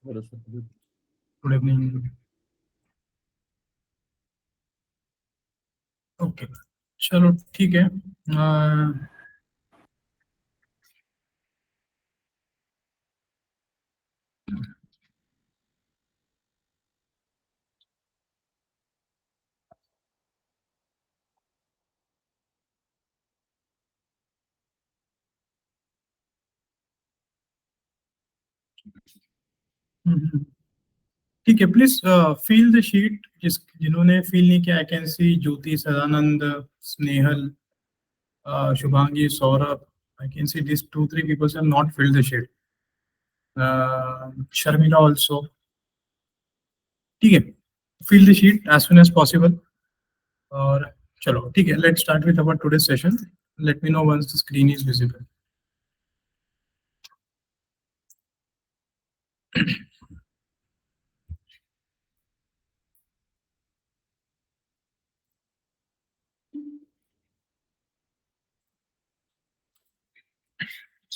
Good evening. Okay, चलो ठीक है। ठीक है, प्लीज फील द शीट। जिन्होंने फील नहीं किया, I can see Jyoti, Sadanand, Snehal, Shubhangi, Saurabh. I can see this 2-3 people have not filled the sheet. Sharmila also. ठीक है, fill the sheet as soon as possible. और चलो ठीक है, let's start with our today's session. Let me know once the screen is visible.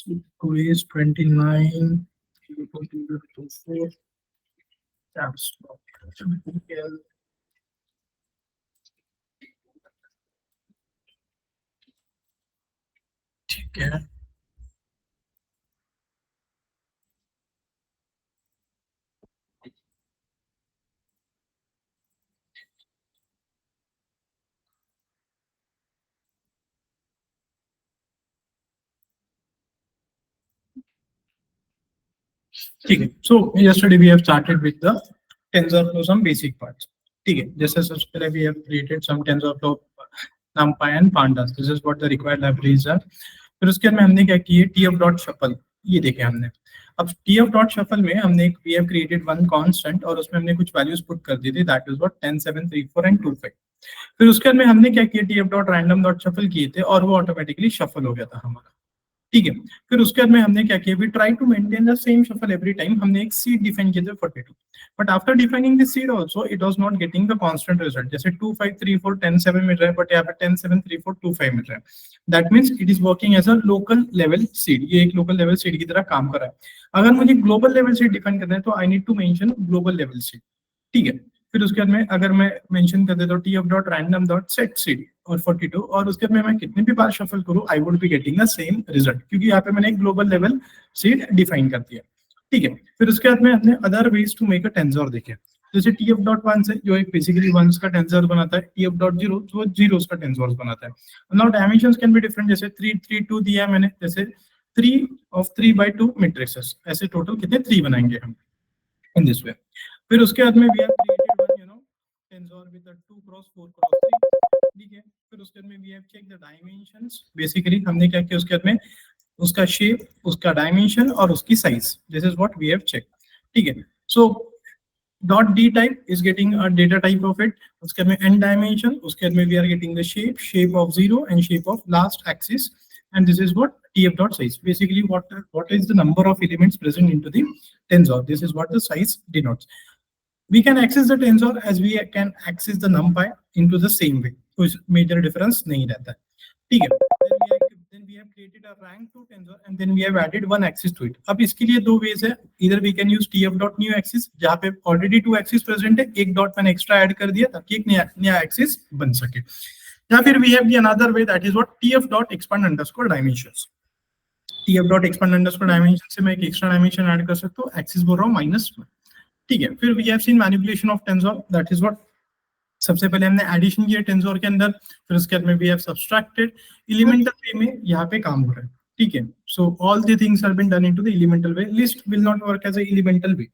So today is 29. That's ठीक है। ठीक है, सो yesterday we have started with the TensorFlow some basic parts. ठीक है, जैसे सबसे पहले we have created some TensorFlow NumPy and Pandas. This is what the required libraries are. फिर उसके बाद में हमने क्या किया, tf.shuffle ये देखे हमने। अब tf.shuffle में हमने we have created one constant और उसमें हमने कुछ values put कर दी थी, that is what 10, 7, 3, 4 and 2, 5। फिर उसके बाद में हमने क्या किया, tf.random.shuffle किए थे और वो ऑटोमेटिकली शफल हो गया था हमारा। ठीक है, फिर उसके बाद में हमने क्या किया, we try to maintain the same shuffle every time. हमने एक सीड डिफाइन किया था 42, but after defining this seed also it was not getting the constant result. जैसे 2 5 3 4 10 7 मिल रहा है, बट यहाँ पे 10 7 3 4 2 5 मिल रहा है। That means it is working as a local level seed. ये एक लोकल लेवल सीड की तरह काम कर रहा है। अगर मुझे ग्लोबल लेवल सीड डिफाइन करना है तो I need to mention global level seed. ठीक है, फिर उसके बाद में अगर मैं मेंशन कर देता हूँ tf.random.setSeed और 42 और उसके बाद में मैं कितने भी बार शफल करूँ, I would be getting the same result, क्योंकि यहाँ पे मैंने एक ग्लोबल लेवल सीड डिफाइन कर दिया। ठीक है, फिर उसके बाद में हमने other ways to make a tensor देखे। जैसे tf.1 से जो एक बेसिकली वंस का टेंसर बनाता है, tf.0 जो जीरोस का टेंसर बनाता है। Now dimensions can be different, जैसे 3 3 2 दिया है मैंने, जैसे 3 of 3/2 मैट्रिसेस, ऐसे टोटल कितने 3 बनाएंगे हम इन दिस वे। फिर उसके बाद में we have created one tensor with a 2 cross 4 cross 3। ठीक है, फिर उसके बाद में we have checked the dimensions। Basically हमने क्या किया, उसके बाद में उसका शेप, उसका डायमेंशन और उसकी size, this is what we have check. ठीक है, so dot d type is getting a data type of it. उसके बाद में एन डायमेंशन, उसके बाद में we are getting the shape of 0 and shape of last axis, and this is what tf.size, basically what is the number of elements present into the tensor. This is what the size denotes. We can access the tensor as we can access the numpy into the same way, कोई major difference नहीं रहता है। ठीक है, then we have created a rank to tensor and then we have added one axis to it. अब इसके लिए दो ways है, either we can use tf.new axis जहाँ पे already 2 axis present है, एक dot मैंने extra add कर दिया ताकि एक नया axis बन सके, या फिर we have the another way, that is what tf.expand_dimensions। tf.expand_dimension से मैं एक एक्स्ट्रा डायमेंशन ऐड कर सकता हूँ, एक्सिस बोल रहा हूँ -1। ठीक है, फिर we have seen manipulation of tensor, that is what सबसे पहले हमने एडिशन किया टेंसर के अंदर, फिर उसके बाद में we have subtracted। एलिमेंटल वे में यहाँ पे काम हो रहा है। ठीक है, so all the things have been done into the elemental way. List will not work as a elemental way।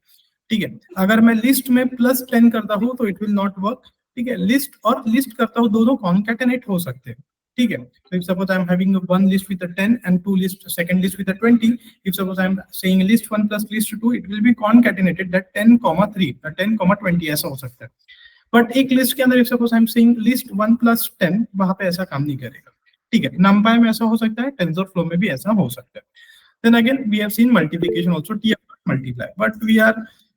ठीक है, अगर मैं लिस्ट में +10 करता हूँ तो इट विल नॉट वर्क। ठीक है, लिस्ट और लिस्ट करता हूँ दोनों कॉन्कैटिनेट हो सकते हैं। ठीक है, so if suppose I am having one list with a 10 and two list, second list with a 20, if suppose I am saying list 1 plus list 2, it will be concatenated that 10,3 10,20 ऐसा हो सकता है। But एक list के अंदर if suppose I am saying list 1 plus 10, वहां पे ऐसा काम नहीं करेगा। ठीक है, numpy में ऐसा हो सकता है, TensorFlow में भी ऐसा हो सकता है। Then again we have seen multiplication also, tf.multiply, but we are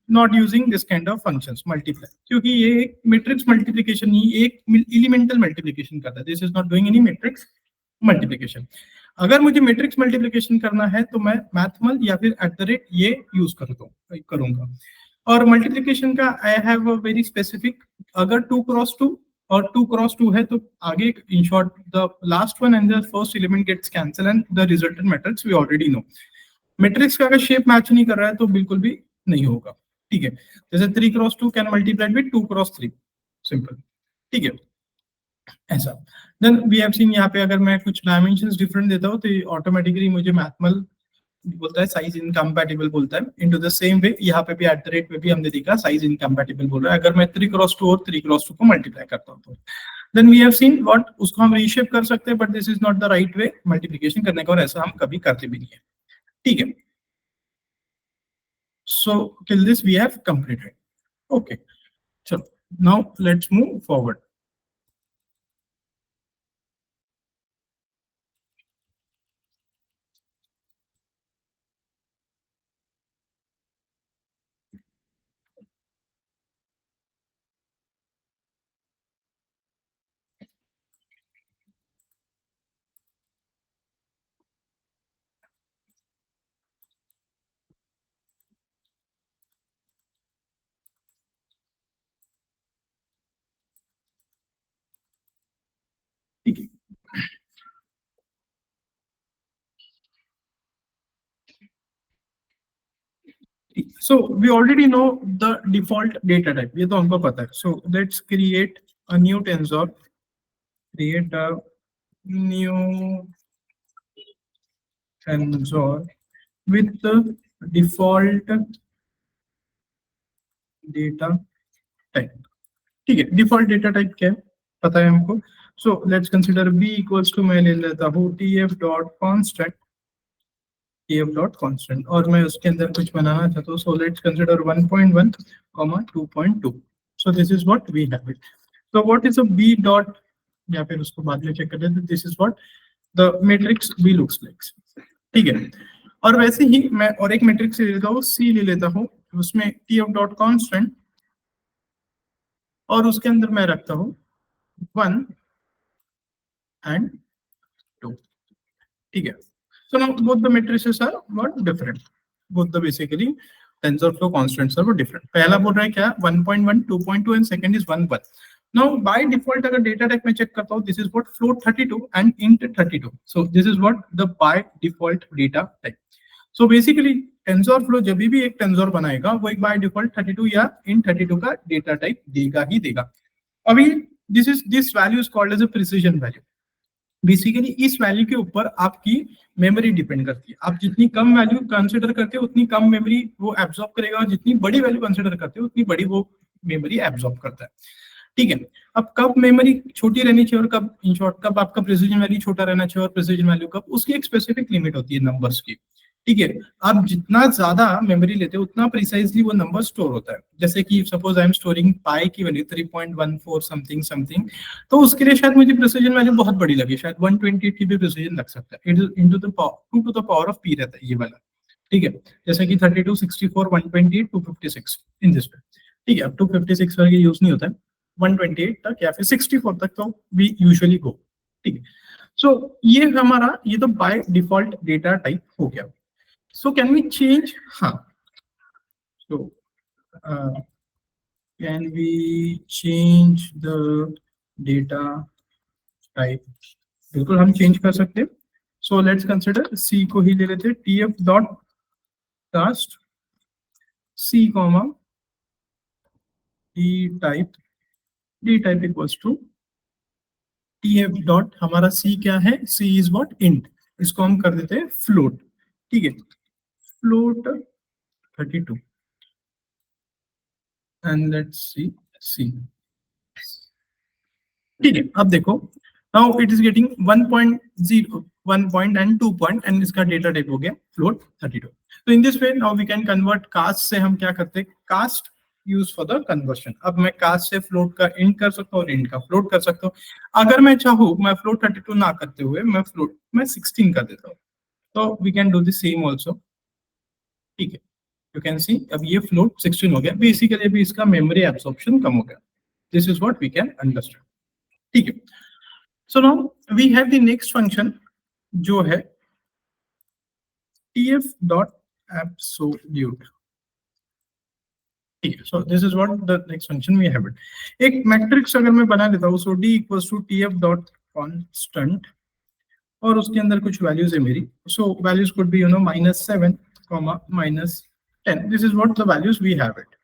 not using this kind of functions multiply, क्योंकि ये एक मैट्रिक्स मल्टीप्लिकेशन नहीं, एक एलिमेंटल मल्टीप्लिकेशन करता है। This is not doing any matrix multiplication. अगर मुझे मैट्रिक्स मल्टीप्लिकेशन करना है तो मैं मैथमल या फिर @ ये यूज करूंगा। और मल्टीप्लिकेशन का I have a very specific, अगर 2 × 2 और 2 × 2 है तो आगे in short the last one and the first element gets cancel and the resultant matrix we already know. Matrix का अगर शेप मैच नहीं कर रहा है तो बिल्कुल भी नहीं होगा, ठीक है। जैसे 3 × 2 कैन मल्टीप्लाइड विद 2 × 3, सिंपल, ठीक है, ऐसा। देन वी हैव सीन यहाँ पे अगर मैं कुछ डायमेंशंस डिफरेंट देता हूँ तो ऑटोमेटिकली मुझे मैथमल बोलता है साइज इनकम्पैटिबल बोलता है। इनटू द सेम वे यहाँ पे भी @ पे भी हमने देखा साइज इनकम्पैटिबल बोल रहा है अगर मैं 3 × 2 और 3 × 2 को मल्टीप्लाई करता हूँ तो। Then we have seen what, उसको हम रीशेप कर सकते हैं but this is not the right way multiplication करने का, और ऐसा हम कभी करते भी नहीं है, ठीक है। So till this we have completed, okay. चलो नाउ लेट्स मूव फॉरवर्ड। ठीक है, so we already know the default data type, ये तो हमको पता है। So let's create a new tensor, create a new tensor with the default data type, ठीक है। डिफॉल्ट डेटा टाइप क्या है पता है हमको। So let's consider b equals to, मैं ले लेता हूँ tf.constant, और मैं उसके अंदर कुछ बनाना चाहता हूँ। So let's consider 1.1, 2.2। So this is what we have it. So what is a b dot, या फिर उसको बाद में चेक कर लेते, this is what the matrix b looks like, ठीक है। और वैसे ही मैं और एक मैट्रिक्स ले लेता हूँ, c ले लेता हूँ, उसमें tf.constant, और उसके अंदर मैं रखता हूँ 1 and 2, ठीक है। So now both the matrices are what different, both the basically TensorFlow constants are different। पहला बोल रहा है क्या 1.1, 2.2 and second is 1, 1। Now by default अगर data type में check करता हूँ, this is what float 32 and int 32। So this is what the by default data type। So basically TensorFlow जब भी एक टेंसर बनाएगा वो एक by default 32 या int 32 का data type देगा ही देगा। अभी this value is called as a precision value। Basically इस वैल्यू के ऊपर आपकी मेमोरी डिपेंड करती है। आप जितनी कम वैल्यू कंसीडर करते हो उतनी कम मेमोरी वो एब्जॉर्ब करेगा, और जितनी बड़ी वैल्यू कंसीडर करते हो उतनी बड़ी वो मेमोरी एब्जॉर्ब करता है, ठीक है। अब कब मेमोरी छोटी रहनी चाहिए और कब, इन शॉर्ट, कब आपका प्रिसीजन वैल्यू छोटा रहना चाहिए और प्रिसीजन वैल्यू कब, उसकी एक स्पेसिफिक लिमिट होती है नंबर्स की, ठीक है। आप जितना ज्यादा मेमोरी लेते हो उतना प्रिसाइजली वो नंबर स्टोर होता है। जैसे कि सपोज आई एम स्टोरिंग पाई की वैल्यू 3.14 समथिंग समथिंग, तो उसके लिए शायद मुझे प्रिसीजन वैल्यू बहुत बड़ी लगी, शायद 128 की भी प्रिसीजन लग सकता है। It is into the power 2 to the power of p रहता है ये वाला, ठीक है। जैसे कि 32, 64, 128, 256 इन दिस वे, ठीक है। अब 256 वगैरह यूज नहीं होता है, 128 तक या फिर 64 तक तो वी यूजुअली गो, ठीक है। सो ये हमारा, ये तो बाय डिफॉल्ट डेटा टाइप हो गया। So can we change? हाँ. So can we change the data type? बिल्कुल हम चेंज कर सकते हैं। So let's consider C को ही ले लेते हैं, tf.cast C, d type equals to tf dot, हमारा C क्या है, C is what, int, इसको हम कर देते हैं float, ठीक है, float 32 and let's see C, ठीक है। अब देखो now it is getting 1.0, 1 point and 2 point, and इसका डेटा टाइप हो गया फ्लोट 32। तो in this way now we can convert cast से, हम क्या करते हैं, cast use for the conversion. अब मैं कास्ट से फ्लोट का इंट कर सकता हूँ और इंट का फ्लोट कर सकता हूँ। अगर मैं चाहूँ मैं फ्लोट 32 ना करते हुए मैं 16 कर देता हूँ, तो we can do the same also, ठीक है। यू कैन सी अब ये फ्लोट 16 हो गया, बेसिकली अभी इसका मेमोरी एब्सॉर्प्शन कम हो गया। This is what we can understand, ठीक है। So now we have the next function जो है tf.absolute। ठीक है, so this is what the next function we have it. एक मैट्रिक्स अगर मैं बना लेता हूँ, so d equals to tf dot constant, और उसके अंदर कुछ वैल्यूज है मेरी, so values could be -7 comma -10। This is what the values we have it.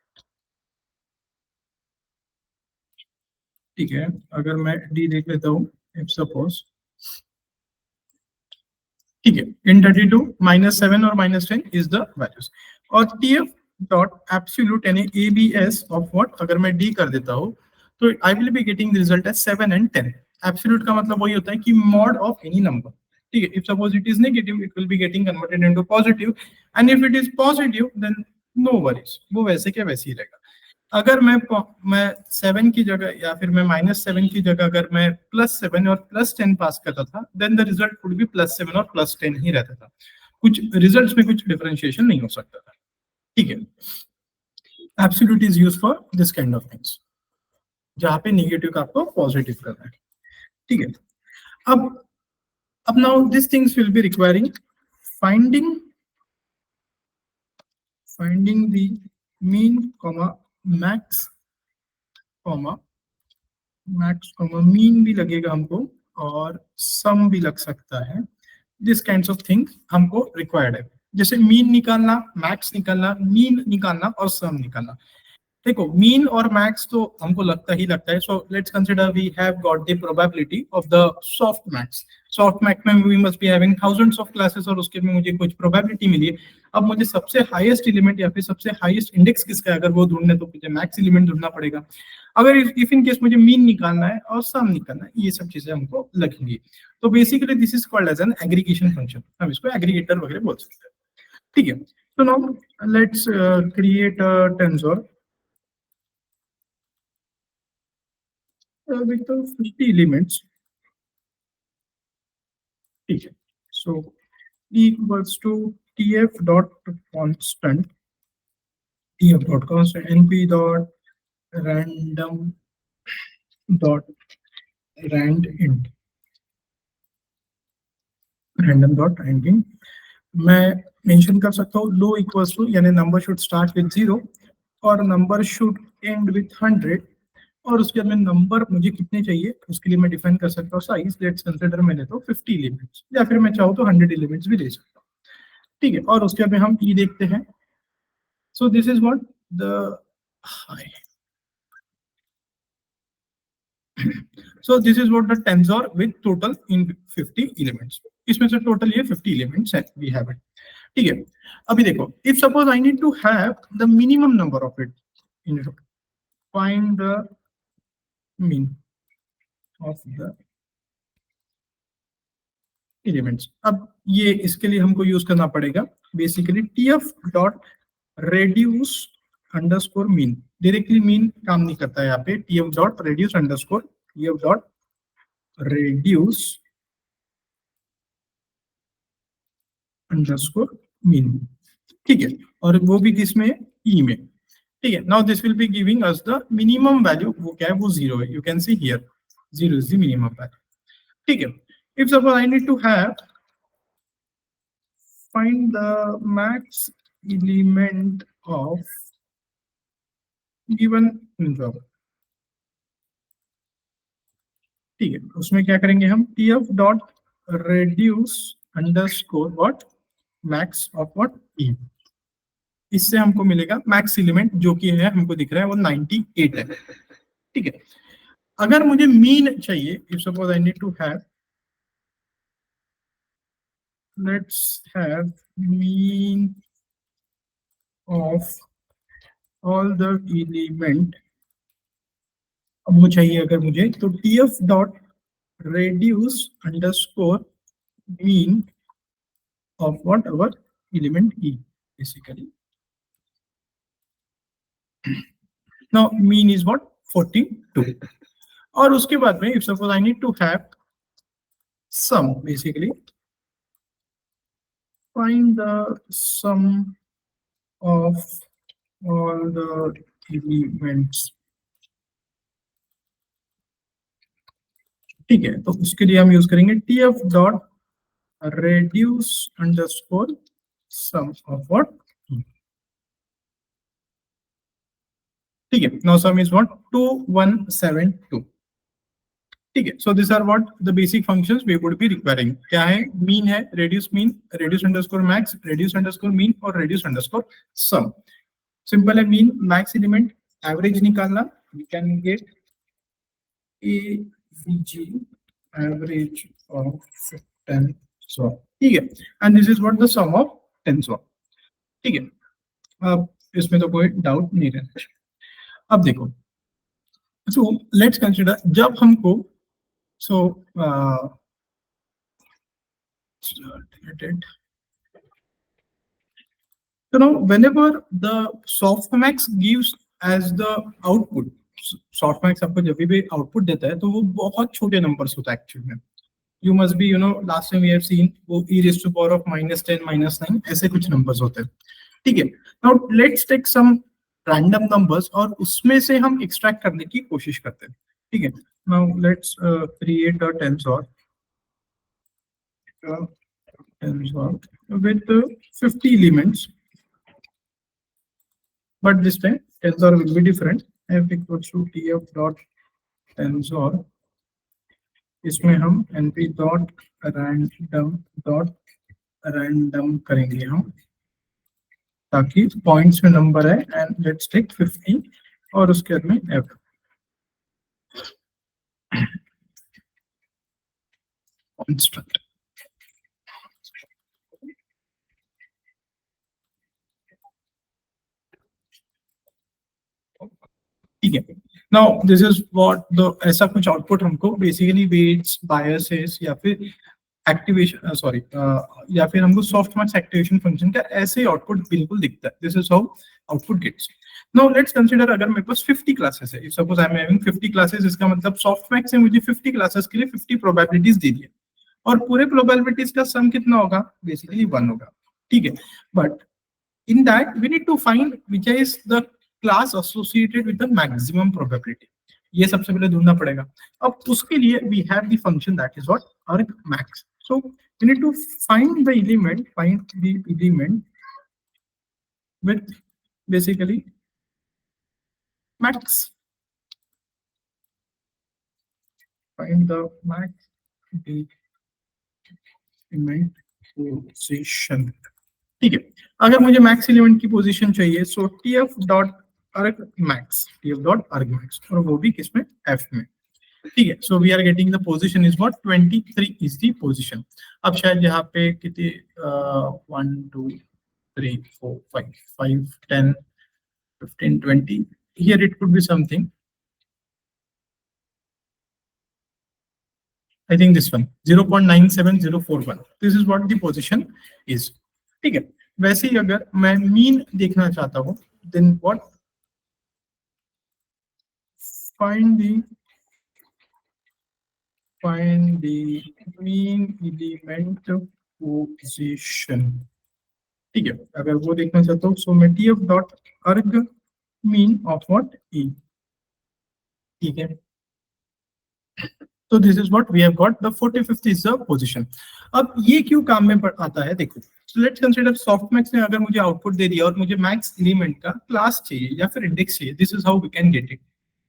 ठीक है, अगर मैं d देख लेता हूँ, इफ सपोज, ठीक है, इन 32 -7 और -10 इज द वैल्यूज, और tf डॉट एब्सोल्यूट यानी abs ऑफ व्हाट, अगर मैं d कर देता हूँ, तो I will be getting the result as 7 and 10। Absolute का मतलब वही होता है कि मॉड ऑफ एनी नंबर। ठीक है, if suppose it is negative, it will be getting converted into positive, and if it is positive, then no worries, वो वैसे के वैसे ही रहेगा। अगर मैं 7 की जगह या फिर मैं -7 की जगह अगर मैं +7 और +10 पास करता था, then the result would be +7 और +10 ही रहता था। कुछ रिजल्ट्स में कुछ डिफरेंशिएशन नहीं हो सकता था। ठीक है, absolute is used for this kind of things, जहां पे नेगेटिव का आपको पॉजिटिव करना है। ठीक है, अब now this things will be requiring finding the mean comma max comma mean भी लगेगा हमको, और सम भी लग सकता है। दिस काइंड्स ऑफ थिंग हमको रिक्वायर्ड है, जैसे मीन निकालना, मैक्स निकालना, मीन निकालना और सम निकालना। देखो, मीन और मैक्स तो हमको लगता ही लगता है, so let's consider we have got the probability of the soft max. Soft max में we must be having thousands of classes, और उसके में मुझे कुछ प्रोबेबिलिटी मिली है। अब मुझे सबसे हाईएस्ट एलिमेंट या फिर सबसे हाईएस्ट इंडेक्स किसका है, अगर वो ढूंढने, तो मुझे मैक्स एलिमेंट ढूंढना पड़ेगा। अगर इफ इन केस मुझे मीन निकालना है और सम निकालना है, ये सब चीजें हमको लगेंगी। तो basically this is called as an aggregation function, हम इसको एग्रीगेटर वगैरह बोल सकते हैं। ठीक है, तो now let's create a tensor with the 50 elements. ठीक है, so e equals to tf dot constant, np dot random dot randint, मैं मेंशन कर सकता हूँ लो इक्वल्स टू, यानी नंबर शुड स्टार्ट विद 0 और नंबर शुड एंड विद 100, और उसके बाद में नंबर मुझे कितने चाहिए उसके लिए मैं डिफाइन कर सकता हूँ साइज। लेट्स कंसीडर मैंने तो 50 एलिमेंट्स, या फिर मैं चाहूँ तो 100 एलिमेंट्स भी दे सकता हूँ। ठीक है, और उसके बाद में हम ई देखते हैं। सो this is what the so this is what the tensor with total in 50 elements. इसमें से टोटल ये 50 एलिमेंट्स है, वी हैव इट। ठीक है, अभी देखो, if suppose I need to have the minimum number of it, in find the mean of the elements. अब ये इसके लिए हमको यूज करना पड़ेगा basically tf dot reduce underscore mean. Directly mean काम नहीं करता है यहाँ पे, tf dot reduce underscore, tf dot reduce underscore mean. ठीक है, और वो भी किसमें, ई में। ठीक है, now this will be giving us the minimum value, वो क्या है, वो 0 है। You can see here 0 is the minimum value. ठीक है, if suppose I need to have find the max element of given job। ठीक है, उसमें क्या करेंगे हम, tf dot reduce underscore what max of what E. इससे हमको मिलेगा मैक्स एलिमेंट, जो कि है हमको दिख रहा है वो 98 है। ठीक है, अगर मुझे मीन चाहिए, if suppose I need to have, let's have mean of all the element. अब वो चाहिए अगर मुझे, तो tf dot reduce underscore mean of what our element e basically. Now mean is what 42, और उसके बाद में if suppose I need to have sum, basically find the sum of all the elements. ठीक है, तो उसके लिए हम यूज करेंगे tf dot reduce underscore sum of what? ठीक है. Now sum is what? 2172. ठीक है. So these are what the basic functions we would be requiring. क्या है? Mean है, reduce underscore max, reduce underscore mean और reduce underscore sum. Simple है. Mean, max element, average निकालना. We can get AVG, average of 10 सौ. ठीक है. And this is what the sum of 10 सौ. ठीक है. अब इसमें तो कोई डाउट नहीं रहता. अब देखो. So let's consider जब हमको so so now whenever the softmax gives as the output, softmax आपको जब भी आउटपुट देता है तो वो बहुत छोटे नंबर्स होता है एक्चुअली में. You must be, you know, last time we have seen वो e raised to power of -10 -9 ऐसे कुछ नंबर्स होते हैं. ठीक है. Now let's take some random numbers और उसमें से हम एक्सट्रैक्ट करने की कोशिश करते हैं. ठीक है. Now let's create a tensor with 50 elements, but this time tensor will be different. F equals to tf dot tensor. इसमें हम np dot random करेंगे हम ताकि पॉइंट्स में नंबर है. एंड लेट्स टेक 50 और उसके बाद में f. constant. ठीक है. Now this is what the ऐसा कुछ आउटपुट हमको बेसिकली वेट्स, बायसेस या फिर एक्टिवेशन सॉरी या फिर हमको सॉफ्टमैक्स एक्टिवेशन फंक्शन का ऐसे आउटपुट बिल्कुल दिखता है. This is how output gets. Now let's consider अगर मेरे पास 50 क्लासेस है. If suppose I am having 50 classes, इसका मतलब सॉफ्टमैक्स ने मुझे 50 क्लासेस के लिए 50 प्रोबेबिलिटीज दे दी है और पूरे प्रोबेबिलिटीज का सम कितना होगा? बेसिकली 1 होगा. ठीक है. But in that we need to find which is the class associated with the maximum probability. ये सबसे पहले ढूंढना पड़ेगा. अब उसके लिए we have the function that is what argmax. So we need to find the element with basically max. Find the max element position. ठीक है. अगर मुझे मैक्स एलिमेंट की पोजीशन चाहिए सो tf dot arg max, tf dot arg max, और वो भी किसमें? f में. ठीक है. So we are getting the position is what 23 is the position. अब शायद यहाँ पे कितने 1 2 3 4 5 5 10 15 20 here it could be something. I think this one 0.97041. This is what the position is. ठीक है. वैसे ही अगर मैं मीन देखना चाहता हूं then what? Find the mean element position. ठीक है. अगर वो देखना चाहता हूँ सो मैं tf dot arg mean of what e. ठीक है. तो this is what we have got. The 45th is the position. अब ये क्यों काम में आता है देखो. सो लेट्स कंसीडर सॉफ्टमैक्स ने अगर मुझे आउटपुट दे दिया और मुझे मैक्स एलिमेंट का क्लास चाहिए या फिर इंडेक्स चाहिए. This is how we can get it.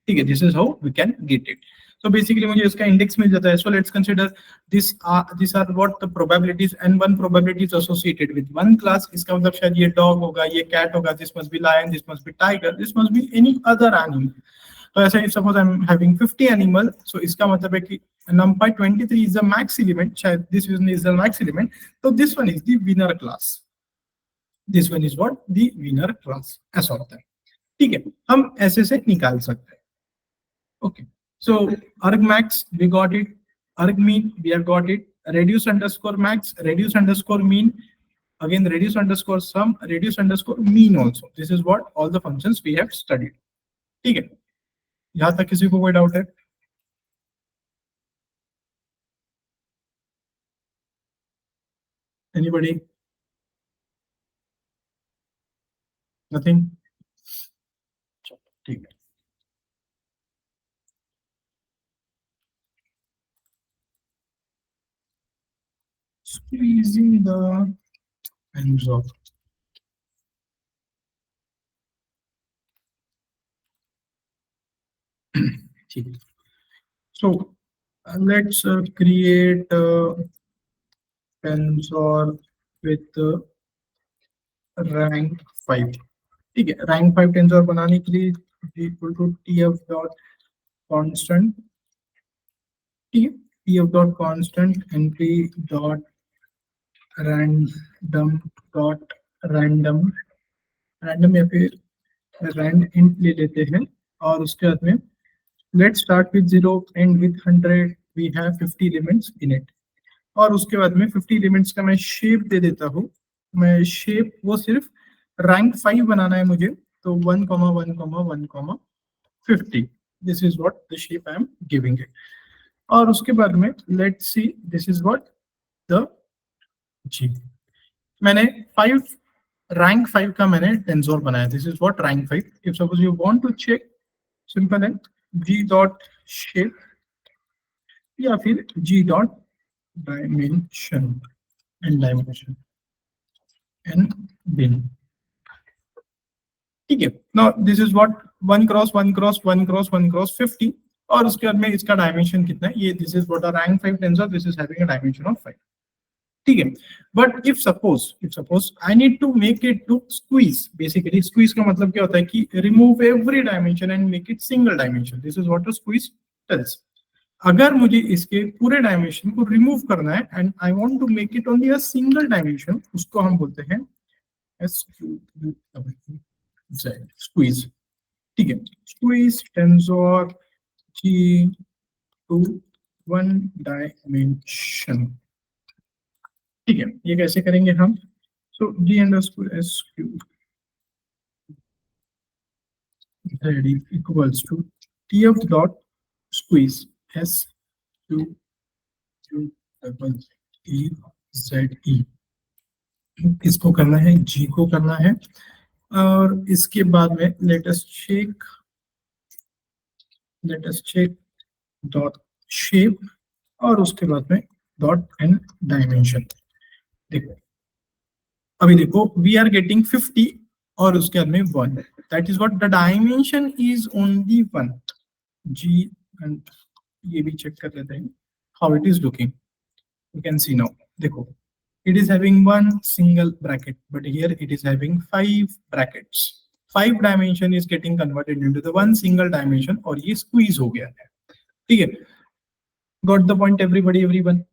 ठीक है. This is how we can get it. So basically मुझे इसका इंडेक्स मिल जाता है. So let's consider these are what the probabilities and one probability is associated with one class. इसका मतलब शायद ये डॉग होगा, ये कैट होगा, this must be lion, this must be tiger, this must be any other animal. तो ऐसे suppose I am having 50 animal. So इसका मतलब है कि numpy 23 is the max element. शायद this one is the max element. तो this one is the winner class. This one is what the winner class. ऐसा होता है. ठीक है. हम ऐसे से निकाल सकते हैं. Okay. So argmax we got it. Argmean we have got it. Reduce underscore max, reduce underscore mean. Again reduce underscore sum, reduce underscore mean also. This is what all the functions we have studied. ठीक है. यहाँ तक किसी को कोई doubt है? Anybody? Nothing? ठीक है. squeezing the tensor. So let's create a tensor with rank 5. ठीक है, रैंक 5 टेंसर बनाने के लिए equal to tf dot constant, tf dot constant entry dot random dot random, random या फिर रैंड इंट ले लेते हैं, और उसके बाद में let's start with 0 and with 100, we have 50 elements in it. और उसके बाद में 50 एलिमेंट्स का मैं शेप दे देता हूँ, मैं शेप वो सिर्फ रैंक 5 बनाना है मुझे, तो 1, 1, 1, 50, this is what the shape I am giving it. और उसके बाद में let's see, this is what the G, मैंने 5 रैंक 5 का मैंने टेंसर बनाया, this is what rank 5। If suppose you want to check, simple है g डॉट शेप या फिर g dot dimension and dimension and bin, ठीक है। Now this is what 1 cross 1 cross 1 cross 1 cross 50, और उसके बाद में इसका डायमेंशन कितना है, ये this is what a rank 5 tensor, this is having a dimension of 5, ठीक है। But if suppose I need to make it to squeeze, basically squeeze का मतलब क्या होता है कि remove every dimension and make it single dimension, this is what a squeeze tells. अगर मुझे इसके पूरे डायमेंशन को रिमूव करना है and I want to make it only a single dimension, उसको हम बोलते हैं स्क्वीज, ठीक है। Squeeze tensor G to 1 dimension, ठीक है। ये कैसे करेंगे हम, so G underscore S Q ready equals to tf dot squeeze S Q Q double E Z E, इसको करना है, जी को करना है, और इसके बाद में let us check dot shape, और उसके बाद में डॉट एंड डायमेंशन। देखो अभी देखो वी आर गेटिंग 50 और उसके बाद में 1, that is what the dimension is only 1 जी। एंड ये भी चेक कर लेते हैं how it is looking, you can see now, देखो it is having one single bracket, but here it is having 5 brackets, 5 dimension is getting converted into the one single dimension, और ये squeeze हो गया है, ठीक है। got the point everybody, everyone?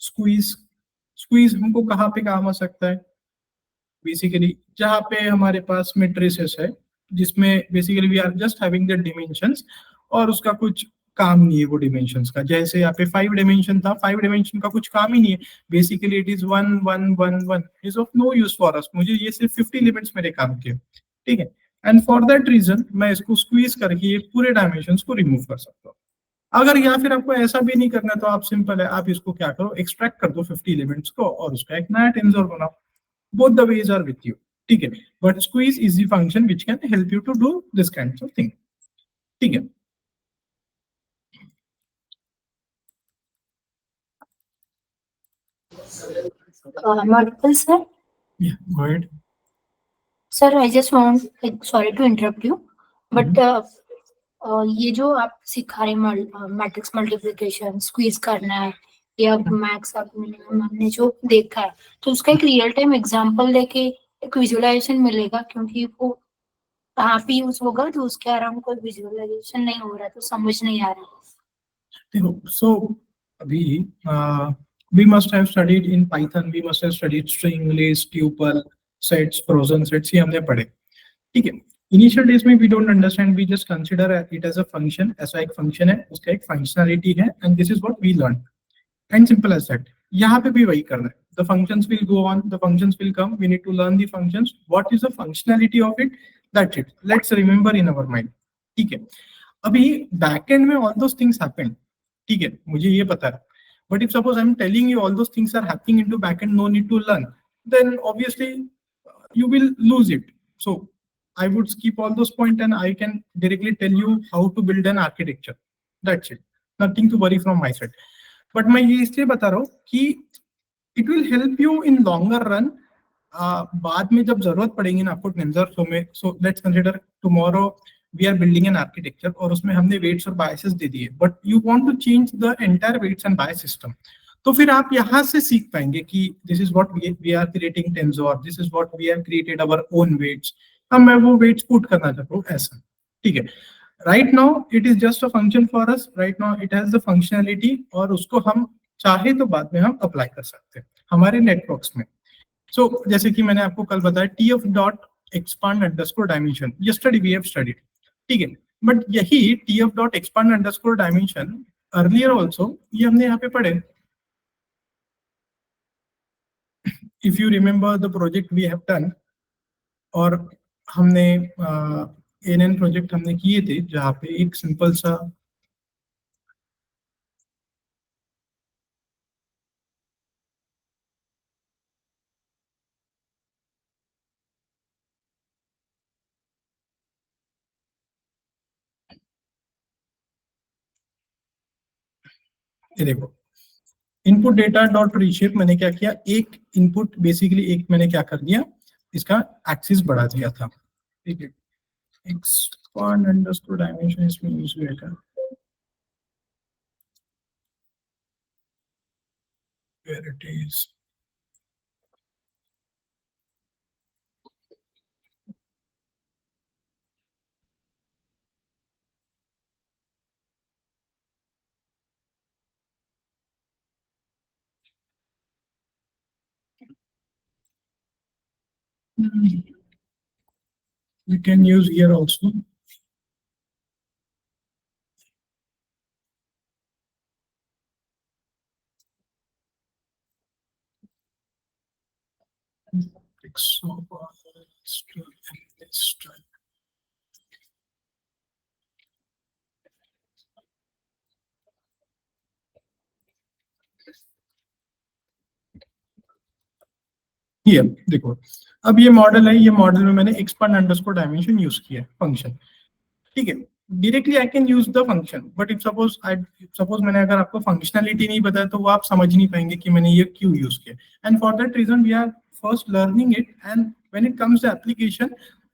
squeeze हमको कहाँ पे काम आ सकता है, बेसिकली जहाँ पे हमारे पास मेट्रिसेस है, जिसमें basically we are just having the dimensions, और उसका कुछ काम नहीं है वो डिमेंशंस का, जैसे यहाँ पे 5 डिमेंशन था, 5 डिमेंशन का कुछ काम ही नहीं है, basically it is 1 1 1 1 is of no use for us, मुझे ये सिर्फ 50 एलिमेंट्स मेरे काम के, ठीक है। एंड फॉर दैट रीजन मैं इसको स्क्वीज करके ये पूरे डायमेंशंस को रिमूव कर सकता हूँ। अगर या फिर आपको ऐसा भी नहीं करना तो आप सिंपल है, आप इसको क्या करो, एक्सट्रैक्ट कर दो 50 एलिमेंट्स को और उसका एक नया टेंसर बनाओ, both the ways are with you, ठीक है। but squeeze is the function which can help you to do this kind of thing, ठीक है। Multiple, sir. Yeah, go ahead. Sir, I just want, sorry to interrupt you, but ये जो आप सिखा रहे matrix multiplication squeeze करना है या मैक्स आप मिनिमम हमने जो देखा है, तो उसका एक रियल टाइम एग्जांपल देके एक विजुअलाइजेशन मिलेगा, क्योंकि वो कहाँ पे यूज होगा तो उसके अराउंड कोई विजुअलाइजेशन नहीं हो रहा, तो समझ नहीं आ रहा। देखो सो अभी we must have studied in Python, we must have studied string list, tuple, sets, frozen sets, ये हमने पढ़े, ठीक है। इनिशियल डेज में we don't understand, we just consider it as a function, ऐसा एक फंक्शन है, उसका एक फंक्शनैलिटी है, and this is what we learn, and simple as that. यहाँ पे भी वही करना है, the functions will go on, the functions will come, we need to learn the functions, what is the functionality of it, that's it, let's remember in our mind, ठीक है। अभी backend में all those things happen, ठीक है, मुझे ये पता है, but if suppose I'm telling you all those things are happening into backend, no need to learn, then obviously you will lose it. So I would skip all those points and I can directly tell you how to build an architecture. That's it. Nothing to worry from my side. But मैं ये इसलिए बता रहा हूँ कि it will help you in longer run. बाद में जब जरूरत पड़ेगी ना आपको टेंसरफ्लो में, so let's consider tomorrow we are building an architecture और उसमें हमने वेट्स और बायसेस दे दिए, but you want to change the entire weights and bias system. तो फिर आप यहाँ से सीख पाएंगे कि this is what we are creating tensor, this is what we have created our own weights. अब मैं वो वेट्स पुट करना चाहता हूँ ऐसा, ठीक है। Right now it is just a function for us, right now it has the functionality, और उसको हम चाहे तो बाद में हम अप्लाई कर सकते हैं हमारे नेटवर्क्स में। सो जैसे कि मैंने आपको कल बताया tf dot expand underscore dimension, yesterday we have studied, ठीक है। बट यही tf dot expand underscore dimension earlier also ये हमने यहाँ पे पढ़े। If you remember the project we have done, और हमने एनएन प्रोजेक्ट हमने किए थे जहाँ पे एक सिंपल सा ये देखो इनपुट डेटा डॉट रीशेप, मैंने क्या किया, एक इनपुट बेसिकली एक मैंने क्या कर दिया, इसका एक्सिस बढ़ा दिया था, ठीक है। एक्सपांड अंडरस्कोर डायमेंशन इसमें यूज हुआ था, where it is we can use here also. ये देखो अब ये मॉडल है, ये मॉडल में मैंने एक्सपांड अंडरस्कोर डायमेंशन यूज किया है फंक्शन, ठीक है। Directly I can use the function, but if suppose मैंने अगर आपको फंक्शनलिटी नहीं बताया तो वो आप समझ नहीं पाएंगे कि मैंने ये क्यों यूज किया। And for that reason we are first learning it, and when it comes to application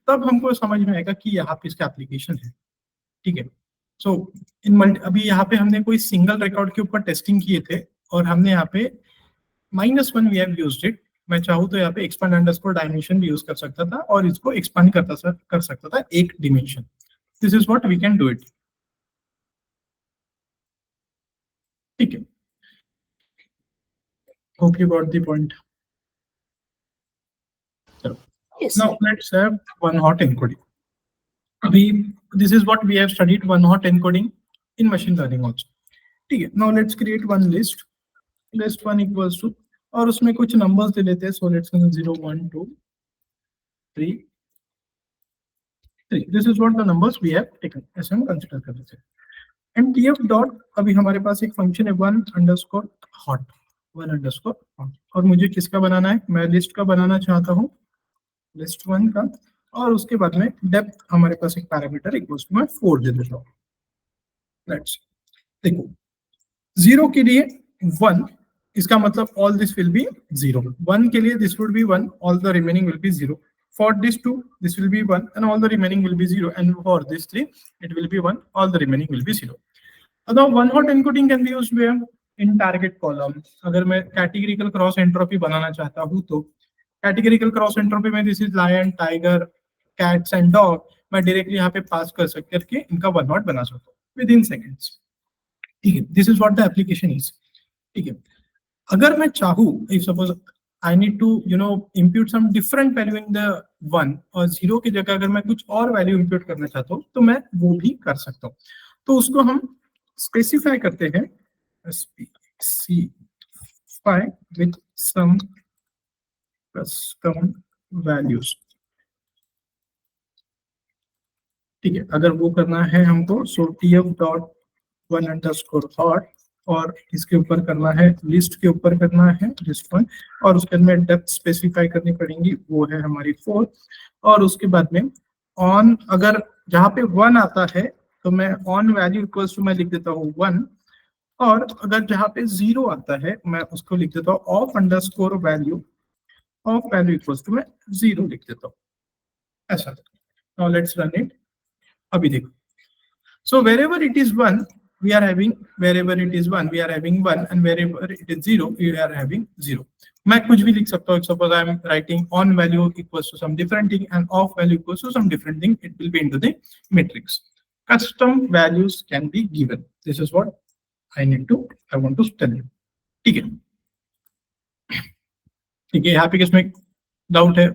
तब हमको समझ में आएगा कि यहाँ पे इसका एप्लीकेशन है, ठीक है। सो इन मल्टी अभी यहाँ पे हमने कोई सिंगल रिकॉर्ड के ऊपर टेस्टिंग किए थे और हमने यहाँ पे -1 वी हैव यूज्ड इट। मैं चाहूँ तो यहाँ पे एक्सपांड अंडरस्कोर डायमेंशन भी यूज कर सकता था और इसको एक्सपांड कर सकता था एक dimension. This is what we can do it, ठीक है। Hope you got the point. Yes, now let's have one hot encoding. अभी this is what we have studied, one hot encoding in machine learning also, ठीक है। Now let's create one list, list 1 equals to, और उसमें कुछ numbers दे लेते हैं। So let's 0 1 2 3 3, this is what the numbers we have taken, ऐसे हम कंसीडर कर लेते हैं। एंड tf डॉट, अभी हमारे पास एक फंक्शन है one underscore hot, one underscore hot, और मुझे किसका बनाना है, मैं लिस्ट का बनाना चाहता हूँ, लिस्ट 1 का। और उसके बाद में डेप्थ हमारे पास एक पैरामीटर इक्वल्स टू मैं 4 दे देता हूँ। लेट्स देखो 0 के लिए 1, इसका मतलब ऑल दिस विल बी 0, 1 के लिए this would be 1, all the remaining will be 0, for this 2 this will be 1 and all the remaining will be 0, and for this 3 it will be 1, all the remaining will be 0. Now one hot encoding can be used where in target column, अगर मैं categorical cross entropy बनाना चाहता हूँ तो categorical cross entropy में this is lion, tiger, cats and dog, मैं directly यहाँ पे पास करके इनका वन हॉट बना सकता हूँ विद इन सेकेंड्स, ठीक है। This is what the application is, ठीक है। अगर मैं चाहूँ, if suppose I need to impute some different value in the 1 और 0 की जगह अगर मैं कुछ और वैल्यू impute करना चाहता हूँ तो मैं वो भी कर सकता हूँ। तो उसको हम स्पेसिफाई करते हैं, specify with some custom values, ठीक है। अगर वो करना है हमको, सो tf dot one underscore hot, और इसके ऊपर करना है, लिस्ट के ऊपर करना है लिस्ट 1, और उसके बाद में डेप्थ स्पेसिफाई करनी पड़ेगी, वो है हमारी 4, और उसके बाद में ऑन, अगर जहाँ पे 1 आता है तो मैं ऑन वैल्यू इक्वल्स टू मैं लिख देता हूँ 1, और अगर जहाँ पे 0 आता है मैं उसको लिख देता हूँ off underscore value, off value equals to मैं 0 लिख देता हूँ ऐसा। Now let's run it. अभी देखो, so wherever it is 1 we are having, wherever it is 1 we are having 1, and wherever it is 0 we are having 0. मैं कुछ भी लिख सकता हूँ. Suppose I am writing on value equals to some different thing and off value equals to some different thing, it will be into the matrix. Custom values can be given. This is what I want to tell you. ठीक है, ठीक है. यहाँ पे किसमें doubt है?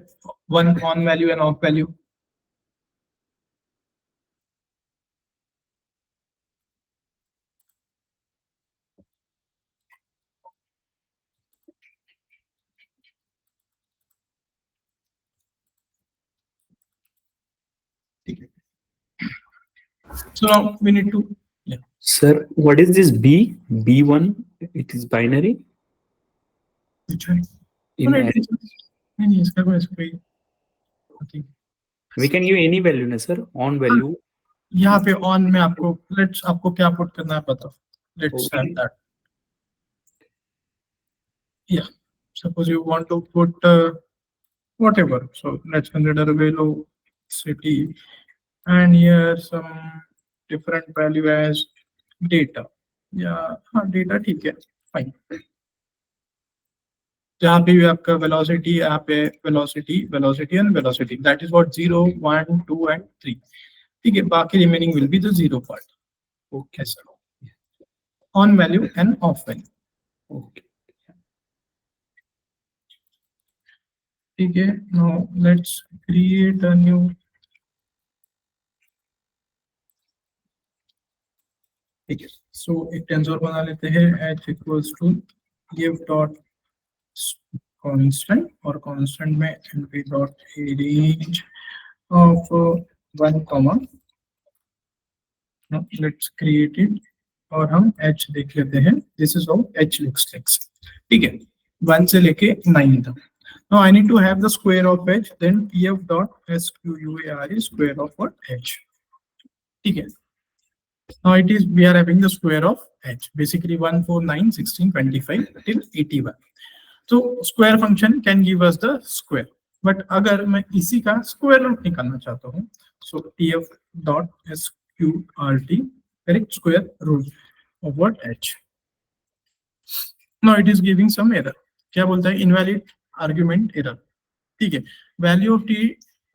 One on value end of value. ठीक है. So now we need to, yeah. Sir, what is this B? B1, it is binary? Which one? In No, it is- नहीं, इसका कोई okay. we can give any value, na sir? On value. यहाँ पे on में आपको क्या put करना है पता. Let's Okay. That. Yeah, suppose you want to put whatever, so let's consider velocity and here some different value as data. Yeah, हाँ data ठीक है, fine. जहाँ पे भी आपका velocity, यहाँ पे velocity and velocity, that is what 0, 1, 2 and 3. ठीक है, बाकी remaining will be the 0 part. Okay sir. On value and off value. Okay. ठीक है, now let's create a new. ठीक है, so एक टेंसर बना लेते हैं h equals to give dot constant और constant में np dot range of 1 comma. Now let's create it और हम h देख लेते हैं. This is how h looks like. ठीक है, 1 से लेके 9 तक. Now I need to have the square of h, then pf dot square is square of what? h. ठीक है. Now it is, we are having the square of h, basically 1, 4, 9, 16, 25 till 81. So square function can give us the square. But अगर मैं इसी का square root निकालना चाहता हूँ, so tf dot sqrt, correct, square root of what? h. Now it is giving some error. क्या बोलता है? Invalid argument error. ठीक है, value of t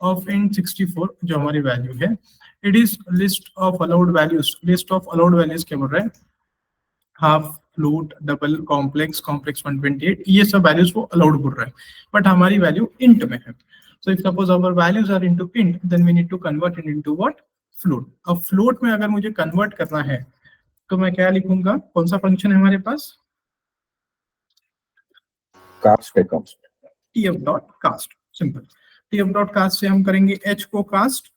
of int 64 जो हमारी वैल्यू है, it is list of allowed values. List of allowed values क्या बोल रहा है? Half, float, double, complex, complex 128, ये सब वैल्यूज को अलाउड बोल रहा है, बट हमारी वैल्यू इंट में है. So if suppose our values are into int, then we need to convert it into what? Float. अब फ्लोट में अगर मुझे कन्वर्ट करना है तो मैं क्या लिखूंगा? कौन सा फंक्शन है हमारे पास? कास्ट है, cast. tf dot cast. Simple. tf dot cast से हम करेंगे h को कास्ट,